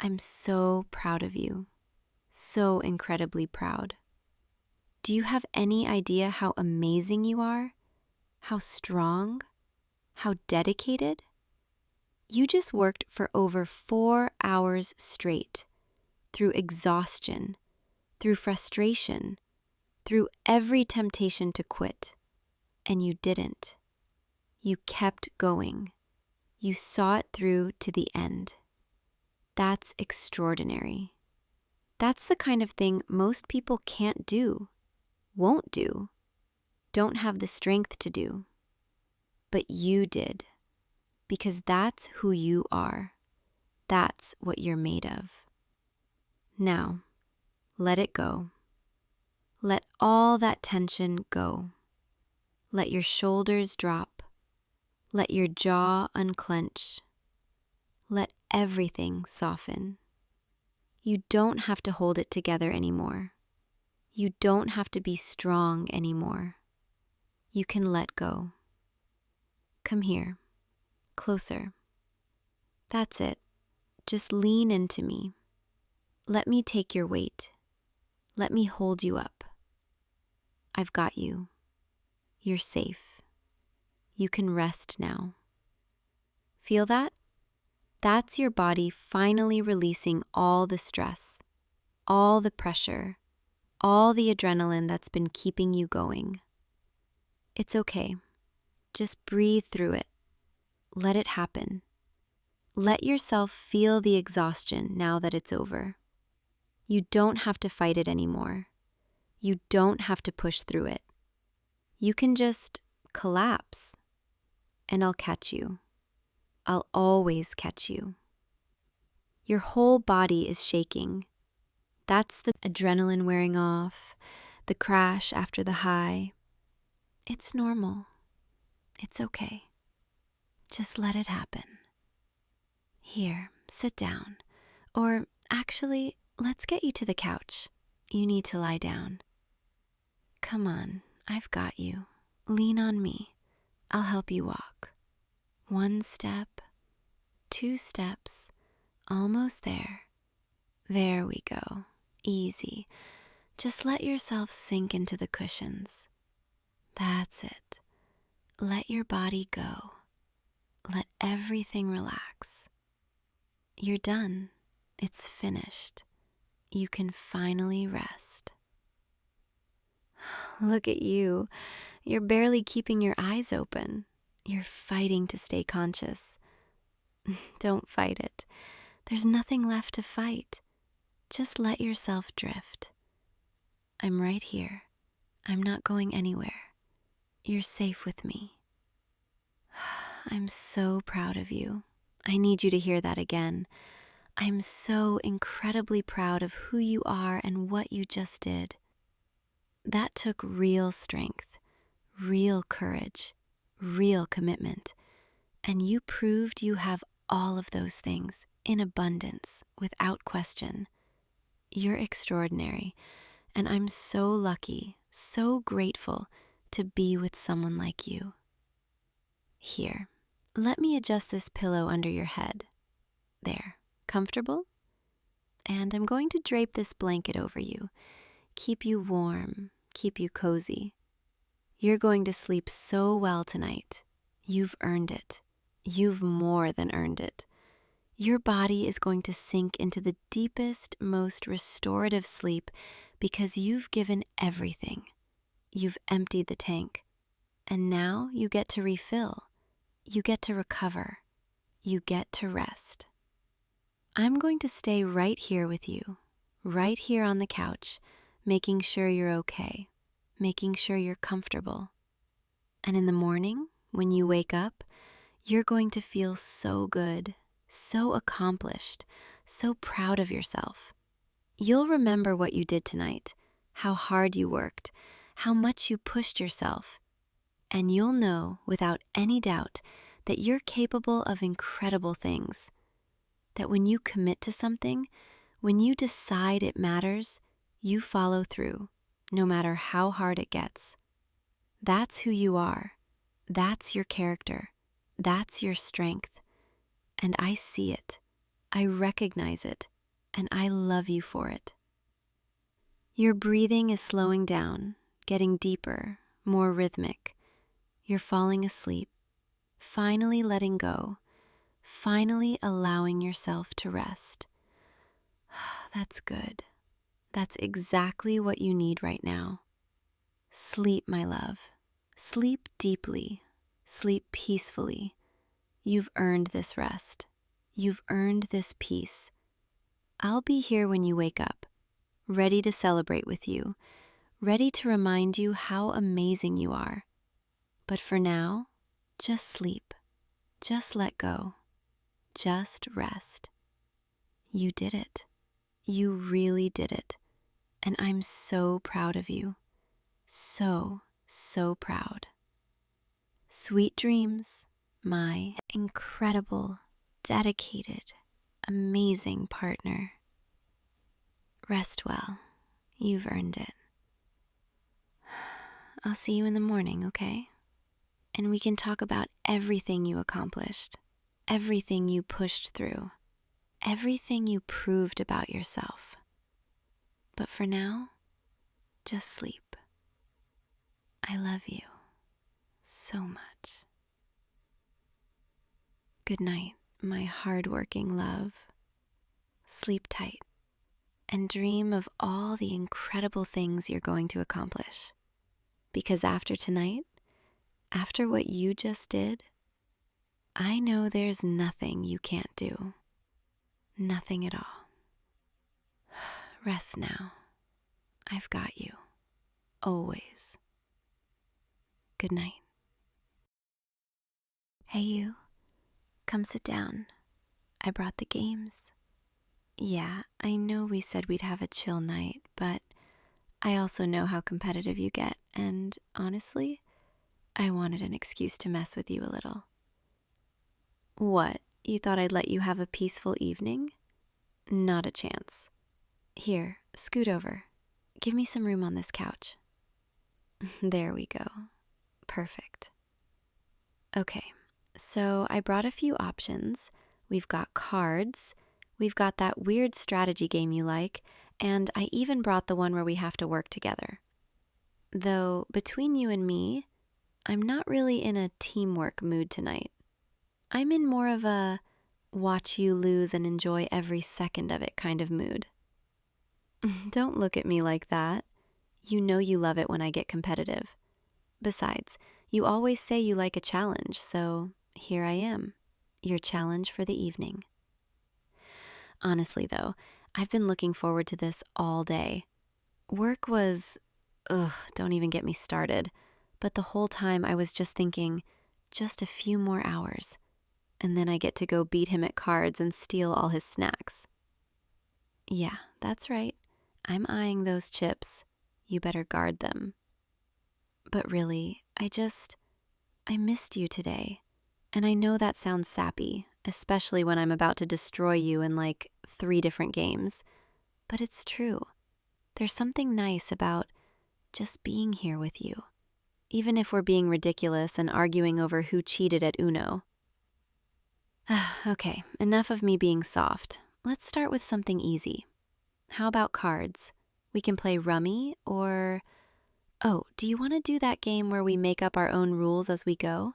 I'm so proud of you. So incredibly proud. Do you have any idea how amazing you are? How strong? How dedicated? You just worked for over 4 hours straight, through exhaustion, through frustration, through every temptation to quit. And you didn't. You kept going. You saw it through to the end. That's extraordinary. That's the kind of thing most people can't do, won't do, don't have the strength to do. But you did, because that's who you are. That's what you're made of. Now, let it go. Let all that tension go. Let your shoulders drop. Let your jaw unclench. Let everything soften. You don't have to hold it together anymore. You don't have to be strong anymore. You can let go. Come here, closer. That's it. Just lean into me. Let me take your weight. Let me hold you up. I've got you. You're safe. You can rest now. Feel that? That's your body finally releasing all the stress, all the pressure, all the adrenaline that's been keeping you going. It's okay. Just breathe through it. Let it happen. Let yourself feel the exhaustion now that it's over. You don't have to fight it anymore. You don't have to push through it. You can just collapse, and I'll catch you. I'll always catch you. Your whole body is shaking. That's the adrenaline wearing off, the crash after the high. It's normal. It's okay. Just let it happen. Here, sit down. Or actually, let's get you to the couch. You need to lie down. Come on, I've got you. Lean on me. I'll help you walk. 1 step, 2 steps, almost there. There we go. Easy. Just let yourself sink into the cushions. That's it. Let your body go. Let everything relax. You're done. It's finished. You can finally rest. Look at you. You're barely keeping your eyes open. You're fighting to stay conscious. Don't fight it. There's nothing left to fight. Just let yourself drift. I'm right here. I'm not going anywhere. You're safe with me. I'm so proud of you. I need you to hear that again. I'm so incredibly proud of who you are and what you just did. That took real strength, real courage, real commitment. And you proved you have all of those things in abundance, without question. You're extraordinary, and I'm so lucky, so grateful to be with someone like you. Here, let me adjust this pillow under your head. There, comfortable? And I'm going to drape this blanket over you, keep you warm, keep you cozy. You're going to sleep so well tonight. You've earned it. You've more than earned it. Your body is going to sink into the deepest, most restorative sleep because you've given everything. You've emptied the tank. And now you get to refill. You get to recover. You get to rest. I'm going to stay right here with you, right here on the couch, making sure you're okay, making sure you're comfortable. And in the morning, when you wake up, you're going to feel so good, so accomplished, so proud of yourself. You'll remember what you did tonight, how hard you worked, how much you pushed yourself, and you'll know without any doubt that you're capable of incredible things. That when you commit to something, when you decide it matters, you follow through, no matter how hard it gets. That's who you are. That's your character. That's your strength. And I see it. I recognize it. And I love you for it. Your breathing is slowing down, getting deeper, more rhythmic. You're falling asleep, finally letting go, finally allowing yourself to rest. That's good. That's exactly what you need right now. Sleep, my love. Sleep deeply. Sleep peacefully. You've earned this rest. You've earned this peace. I'll be here when you wake up, ready to celebrate with you, ready to remind you how amazing you are. But for now, just sleep. Just let go. Just rest. You did it. You really did it. And I'm so proud of you. So, so proud. Sweet dreams, my incredible, dedicated, amazing partner. Rest well. You've earned it. I'll see you in the morning, okay? And we can talk about everything you accomplished, everything you pushed through, everything you proved about yourself. But for now, just sleep. I love you so much. Good night, my hardworking love. Sleep tight and dream of all the incredible things you're going to accomplish. Because after tonight, after what you just did, I know there's nothing you can't do. Nothing at all. Rest now. I've got you. Always. Good night. Hey you, come sit down. I brought the games. Yeah, I know we said we'd have a chill night, but I also know how competitive you get, and honestly, I wanted an excuse to mess with you a little. What, you thought I'd let you have a peaceful evening? Not a chance. Here, scoot over. Give me some room on this couch. There we go. Perfect. Okay, so I brought a few options. We've got cards, we've got that weird strategy game you like, and I even brought the one where we have to work together. Though, between you and me, I'm not really in a teamwork mood tonight. I'm in more of a watch you lose and enjoy every second of it kind of mood. Don't look at me like that. You know you love it when I get competitive. Besides, you always say you like a challenge, so here I am, your challenge for the evening. Honestly, though, I've been looking forward to this all day. Work was, don't even get me started. But the whole time I was just thinking, just a few more hours, and then I get to go beat him at cards and steal all his snacks. Yeah, that's right. I'm eyeing those chips. You better guard them. But really, I missed you today. And I know that sounds sappy, especially when I'm about to destroy you in like 3 different games. But it's true. There's something nice about just being here with you, even if we're being ridiculous and arguing over who cheated at Uno. Okay, enough of me being soft. Let's start with something easy. How about cards? We can play Rummy or... Oh, do you want to do that game where we make up our own rules as we go?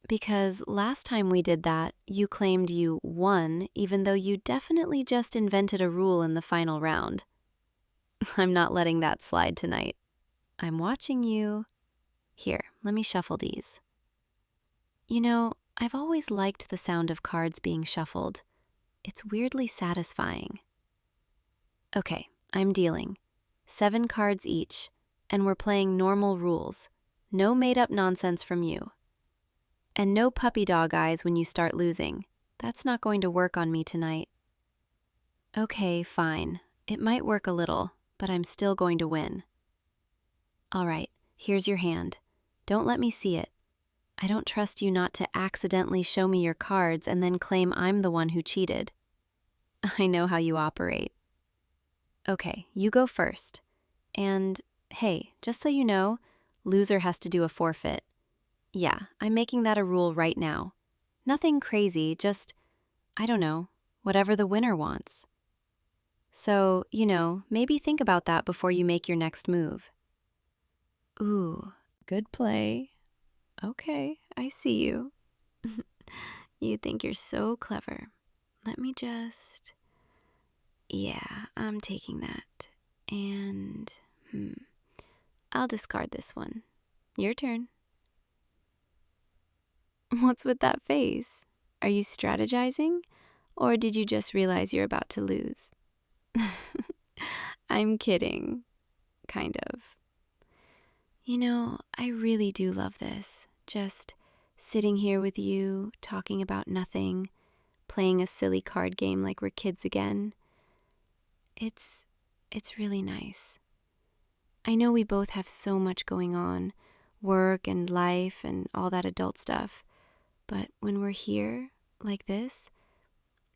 Because last time we did that, you claimed you won, even though you definitely just invented a rule in the final round. I'm not letting that slide tonight. I'm watching you. Here, let me shuffle these. You know, I've always liked the sound of cards being shuffled. It's weirdly satisfying. Okay, I'm dealing. 7 cards each, and we're playing normal rules. No made-up nonsense from you. And no puppy dog eyes when you start losing. That's not going to work on me tonight. Okay, fine. It might work a little, but I'm still going to win. All right, here's your hand. Don't let me see it. I don't trust you not to accidentally show me your cards and then claim I'm the one who cheated. I know how you operate. Okay, you go first. And, hey, just so you know, loser has to do a forfeit. Yeah, I'm making that a rule right now. Nothing crazy, just, I don't know, whatever the winner wants. So, maybe think about that before you make your next move. Ooh, good play. Okay, I see you. You think you're so clever. Let me just... Yeah, I'm taking that. And, I'll discard this one. Your turn. What's with that face? Are you strategizing? Or did you just realize you're about to lose? I'm kidding. Kind of. I really do love this. Just sitting here with you, talking about nothing, playing a silly card game like we're kids again. It's really nice. I know we both have so much going on, work and life and all that adult stuff, but when we're here, like this,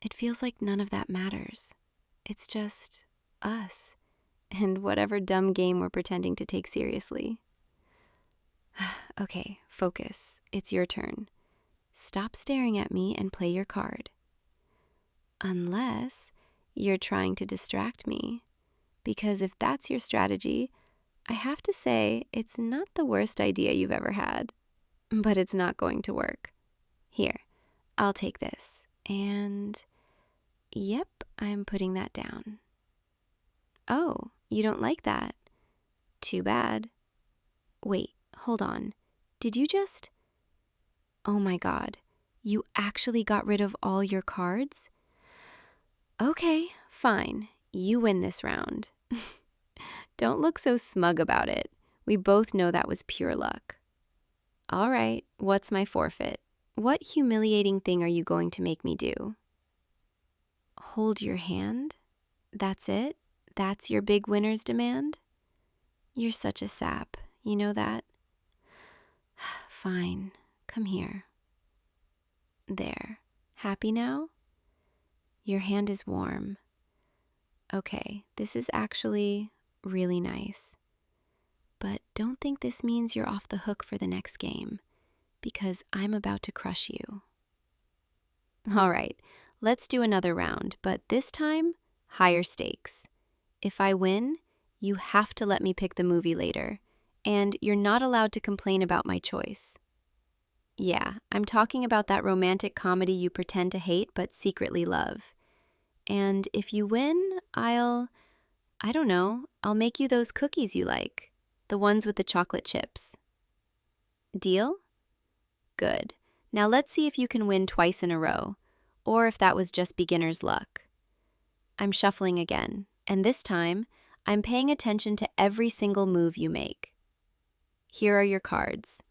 it feels like none of that matters. It's just us and whatever dumb game we're pretending to take seriously. Okay, focus. It's your turn. Stop staring at me and play your card. Unless you're trying to distract me. Because if that's your strategy, I have to say it's not the worst idea you've ever had. But it's not going to work. Here, I'll take this. And, yep, I'm putting that down. Oh, you don't like that? Too bad. Wait, hold on. Did you just... Oh my God, you actually got rid of all your cards? Okay, fine. You win this round. Don't look so smug about it. We both know that was pure luck. All right, what's my forfeit? What humiliating thing are you going to make me do? Hold your hand? That's it? That's your big winner's demand? You're such a sap, you know that? Fine, come here. There. Happy now? Your hand is warm. Okay, this is actually really nice. But don't think this means you're off the hook for the next game, because I'm about to crush you. All right, let's do another round, but this time, higher stakes. If I win, you have to let me pick the movie later, and you're not allowed to complain about my choice. Yeah, I'm talking about that romantic comedy you pretend to hate but secretly love. And if you win, I don't know, I'll make you those cookies you like, the ones with the chocolate chips. Deal? Good. Now let's see if you can win twice in a row, or if that was just beginner's luck. I'm shuffling again, and this time, I'm paying attention to every single move you make. Here are your cards.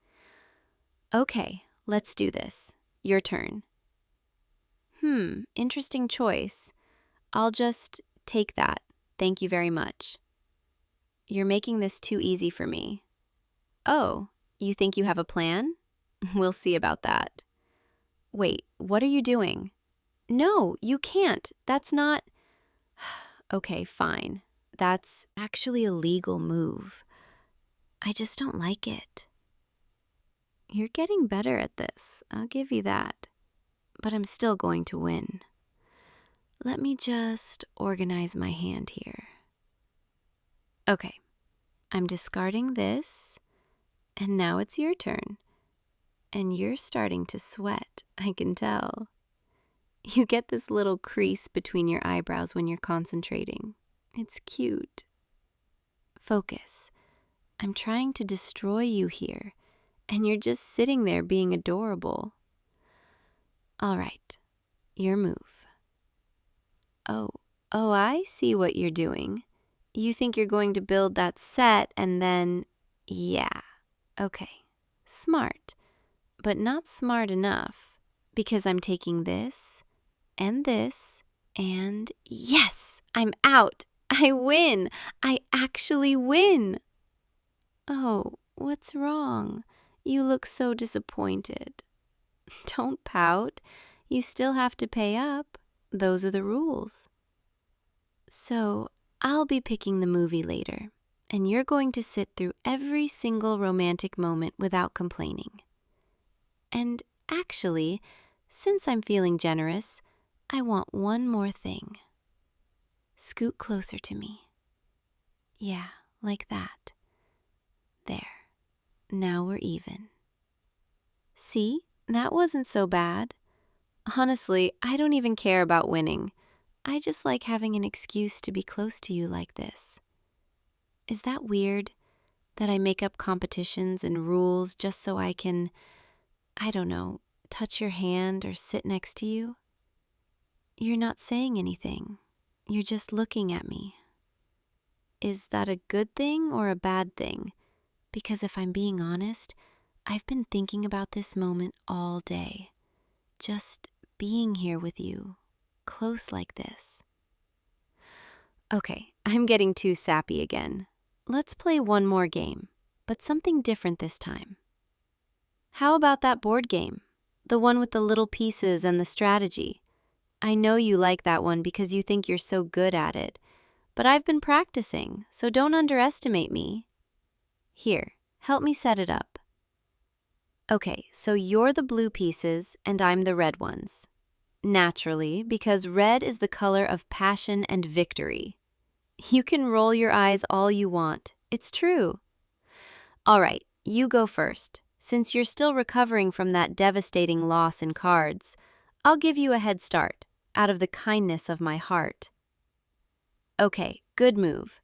Okay, let's do this. Your turn. Interesting choice. I'll just take that. Thank you very much. You're making this too easy for me. Oh, you think you have a plan? We'll see about that. Wait, what are you doing? No, you can't. That's not... Okay, fine. That's actually a legal move. I just don't like it. You're getting better at this, I'll give you that. But I'm still going to win. Let me just organize my hand here. Okay, I'm discarding this, and now it's your turn. And you're starting to sweat, I can tell. You get this little crease between your eyebrows when you're concentrating. It's cute. Focus. I'm trying to destroy you here, and you're just sitting there being adorable. All right, your move. Oh, I see what you're doing. You think you're going to build that set and then, yeah, okay, smart, but not smart enough, because I'm taking this, and yes, I'm out. I win. I actually win. Oh, what's wrong? You look so disappointed. Don't pout. You still have to pay up. Those are the rules. So, I'll be picking the movie later, and you're going to sit through every single romantic moment without complaining. And actually, since I'm feeling generous, I want one more thing. Scoot closer to me. Yeah, like that. There. Now we're even. See? That wasn't so bad. Honestly, I don't even care about winning. I just like having an excuse to be close to you like this. Is that weird? That I make up competitions and rules just so I can, I don't know, touch your hand or sit next to you? You're not saying anything. You're just looking at me. Is that a good thing or a bad thing? Because if I'm being honest, I've been thinking about this moment all day. Just being here with you, close like this. Okay, I'm getting too sappy again. Let's play one more game, but something different this time. How about that board game? The one with the little pieces and the strategy. I know you like that one because you think you're so good at it, but I've been practicing, so don't underestimate me. Here, help me set it up. Okay, so you're the blue pieces and I'm the red ones. Naturally, because red is the color of passion and victory. You can roll your eyes all you want. It's true. All right, you go first. Since you're still recovering from that devastating loss in cards, I'll give you a head start, out of the kindness of my heart. Okay, good move.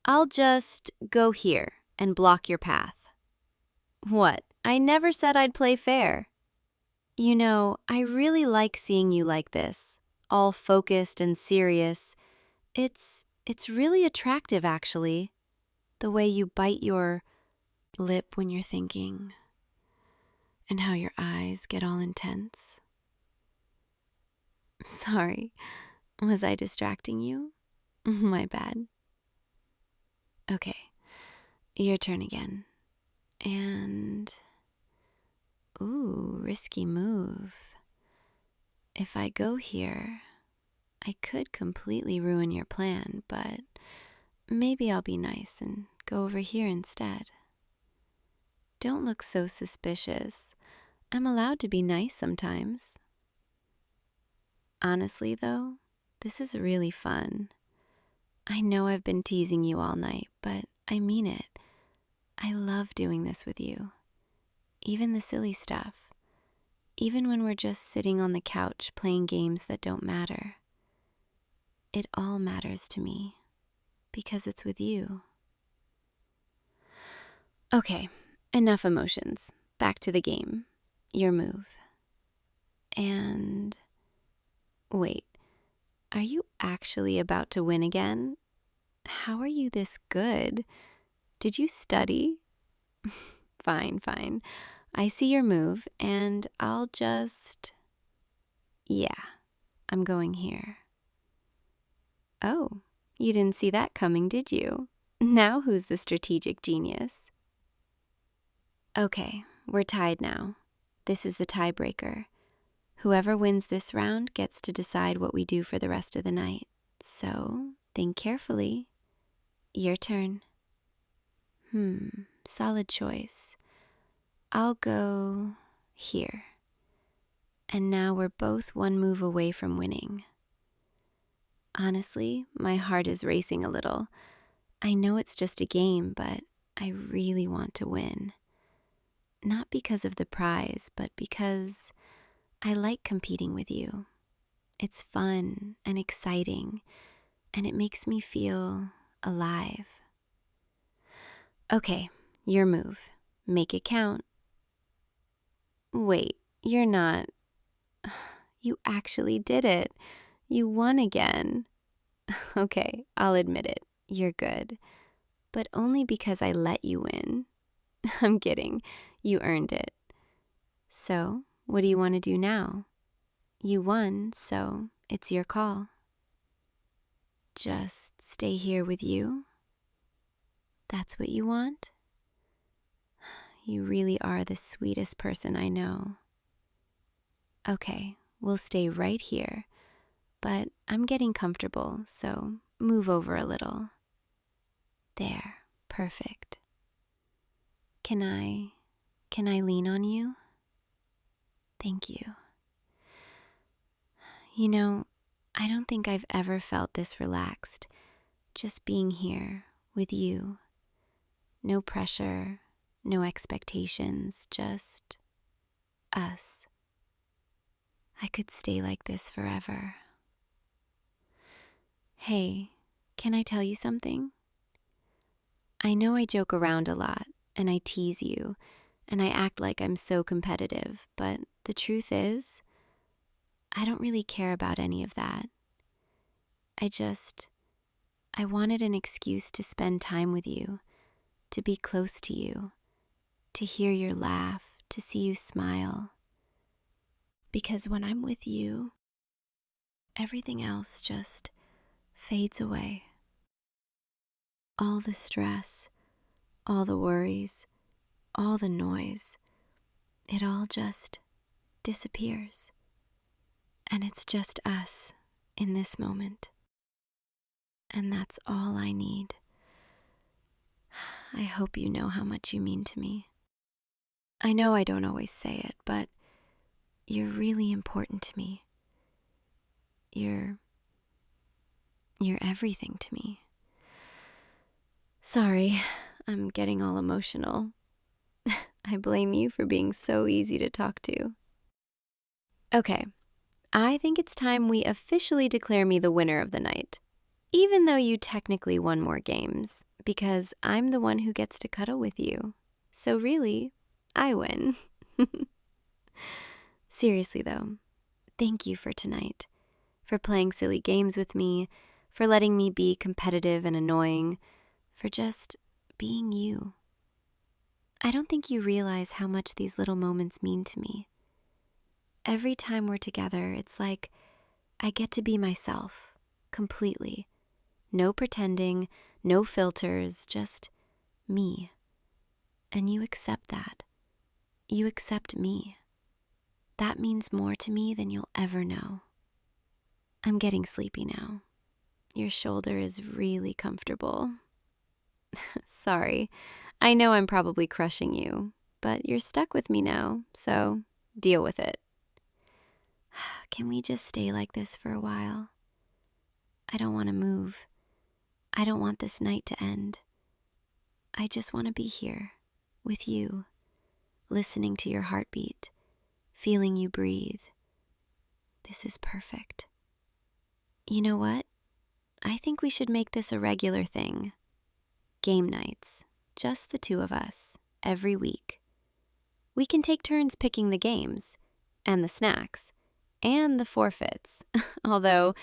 I'll just go here and block your path. What? I never said I'd play fair. You know, I really like seeing you like this, all focused and serious. It's really attractive, actually, the way you bite your lip when you're thinking, and how your eyes get all intense. Sorry, was I distracting you? My bad. Okay, your turn again. And... ooh, risky move. If I go here, I could completely ruin your plan, but maybe I'll be nice and go over here instead. Don't look so suspicious. I'm allowed to be nice sometimes. Honestly, though, this is really fun. I know I've been teasing you all night, but I mean it. I love doing this with you. Even the silly stuff. Even when we're just sitting on the couch playing games that don't matter. It all matters to me because it's with you. Okay, enough emotions. Back to the game. Your move. And wait, are you actually about to win again? How are you this good? Did you study? Fine, fine. I see your move, and I'll just... Yeah, I'm going here. Oh, you didn't see that coming, did you? Now who's the strategic genius? Okay, we're tied now. This is the tiebreaker. Whoever wins this round gets to decide what we do for the rest of the night. So, think carefully. Your turn. Solid choice. I'll go here. And now we're both one move away from winning. Honestly, my heart is racing a little. I know it's just a game, but I really want to win. Not because of the prize, but because I like competing with you. It's fun and exciting, and it makes me feel alive. Okay, your move. Make it count. Wait, you're not... You actually did it. You won again. Okay, I'll admit it. You're good. But only because I let you win. I'm kidding. You earned it. So, what do you want to do now? You won, so it's your call. Just stay here with you? That's what you want? You really are the sweetest person I know. Okay, we'll stay right here, but I'm getting comfortable, so move over a little. There, perfect. Can I lean on you? Thank you. You know, I don't think I've ever felt this relaxed, just being here with you. No pressure, no expectations, just us. I could stay like this forever. Hey, can I tell you something? I know I joke around a lot, and I tease you, and I act like I'm so competitive, but the truth is, I don't really care about any of that. I wanted an excuse to spend time with you, to be close to you, to hear your laugh, to see you smile. Because when I'm with you, everything else just fades away. All the stress, all the worries, all the noise, it all just disappears. And it's just us in this moment. And that's all I need. I hope you know how much you mean to me. I know I don't always say it, but you're really important to me. You're everything to me. Sorry, I'm getting all emotional. I blame you for being so easy to talk to. Okay, I think it's time we officially declare me the winner of the night. Even though you technically won more games, because I'm the one who gets to cuddle with you. So really, I win. Seriously though, thank you for tonight, for playing silly games with me, for letting me be competitive and annoying, for just being you. I don't think you realize how much these little moments mean to me. Every time we're together, it's like I get to be myself, completely. No pretending, no filters, just me. And you accept that. You accept me. That means more to me than you'll ever know. I'm getting sleepy now. Your shoulder is really comfortable. Sorry, I know I'm probably crushing you, but you're stuck with me now, so deal with it. Can we just stay like this for a while? I don't want to move. I don't want this night to end. I just want to be here, with you, listening to your heartbeat, feeling you breathe. This is perfect. You know what? I think we should make this a regular thing. Game nights, just the two of us, every week. We can take turns picking the games, and the snacks, and the forfeits. Although,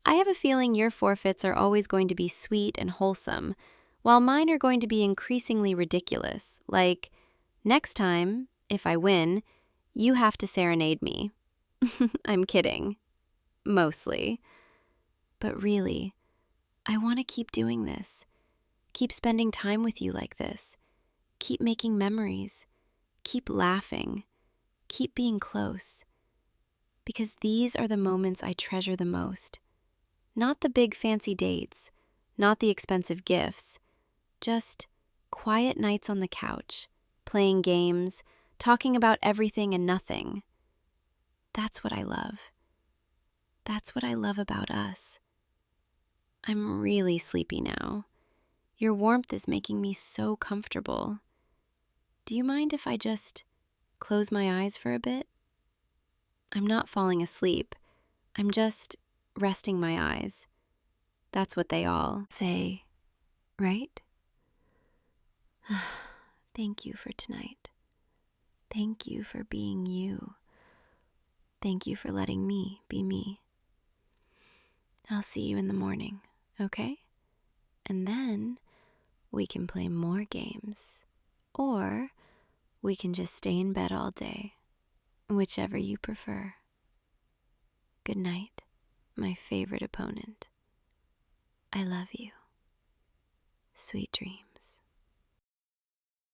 I have a feeling your forfeits are always going to be sweet and wholesome, while mine are going to be increasingly ridiculous, like, next time, if I win, you have to serenade me. I'm kidding. Mostly. But really, I want to keep doing this. Keep spending time with you like this. Keep making memories. Keep laughing. Keep being close. Because these are the moments I treasure the most. Not the big fancy dates, not the expensive gifts, just quiet nights on the couch, playing games, talking about everything and nothing. That's what I love. That's what I love about us. I'm really sleepy now. Your warmth is making me so comfortable. Do you mind if I just close my eyes for a bit? I'm not falling asleep. I'm just resting my eyes. That's what they all say, right? Thank you for tonight. Thank you for being you. Thank you for letting me be me. I'll see you in the morning, okay? And then we can play more games. Or we can just stay in bed all day, whichever you prefer. Good night, my favorite opponent. I love you. Sweet dreams.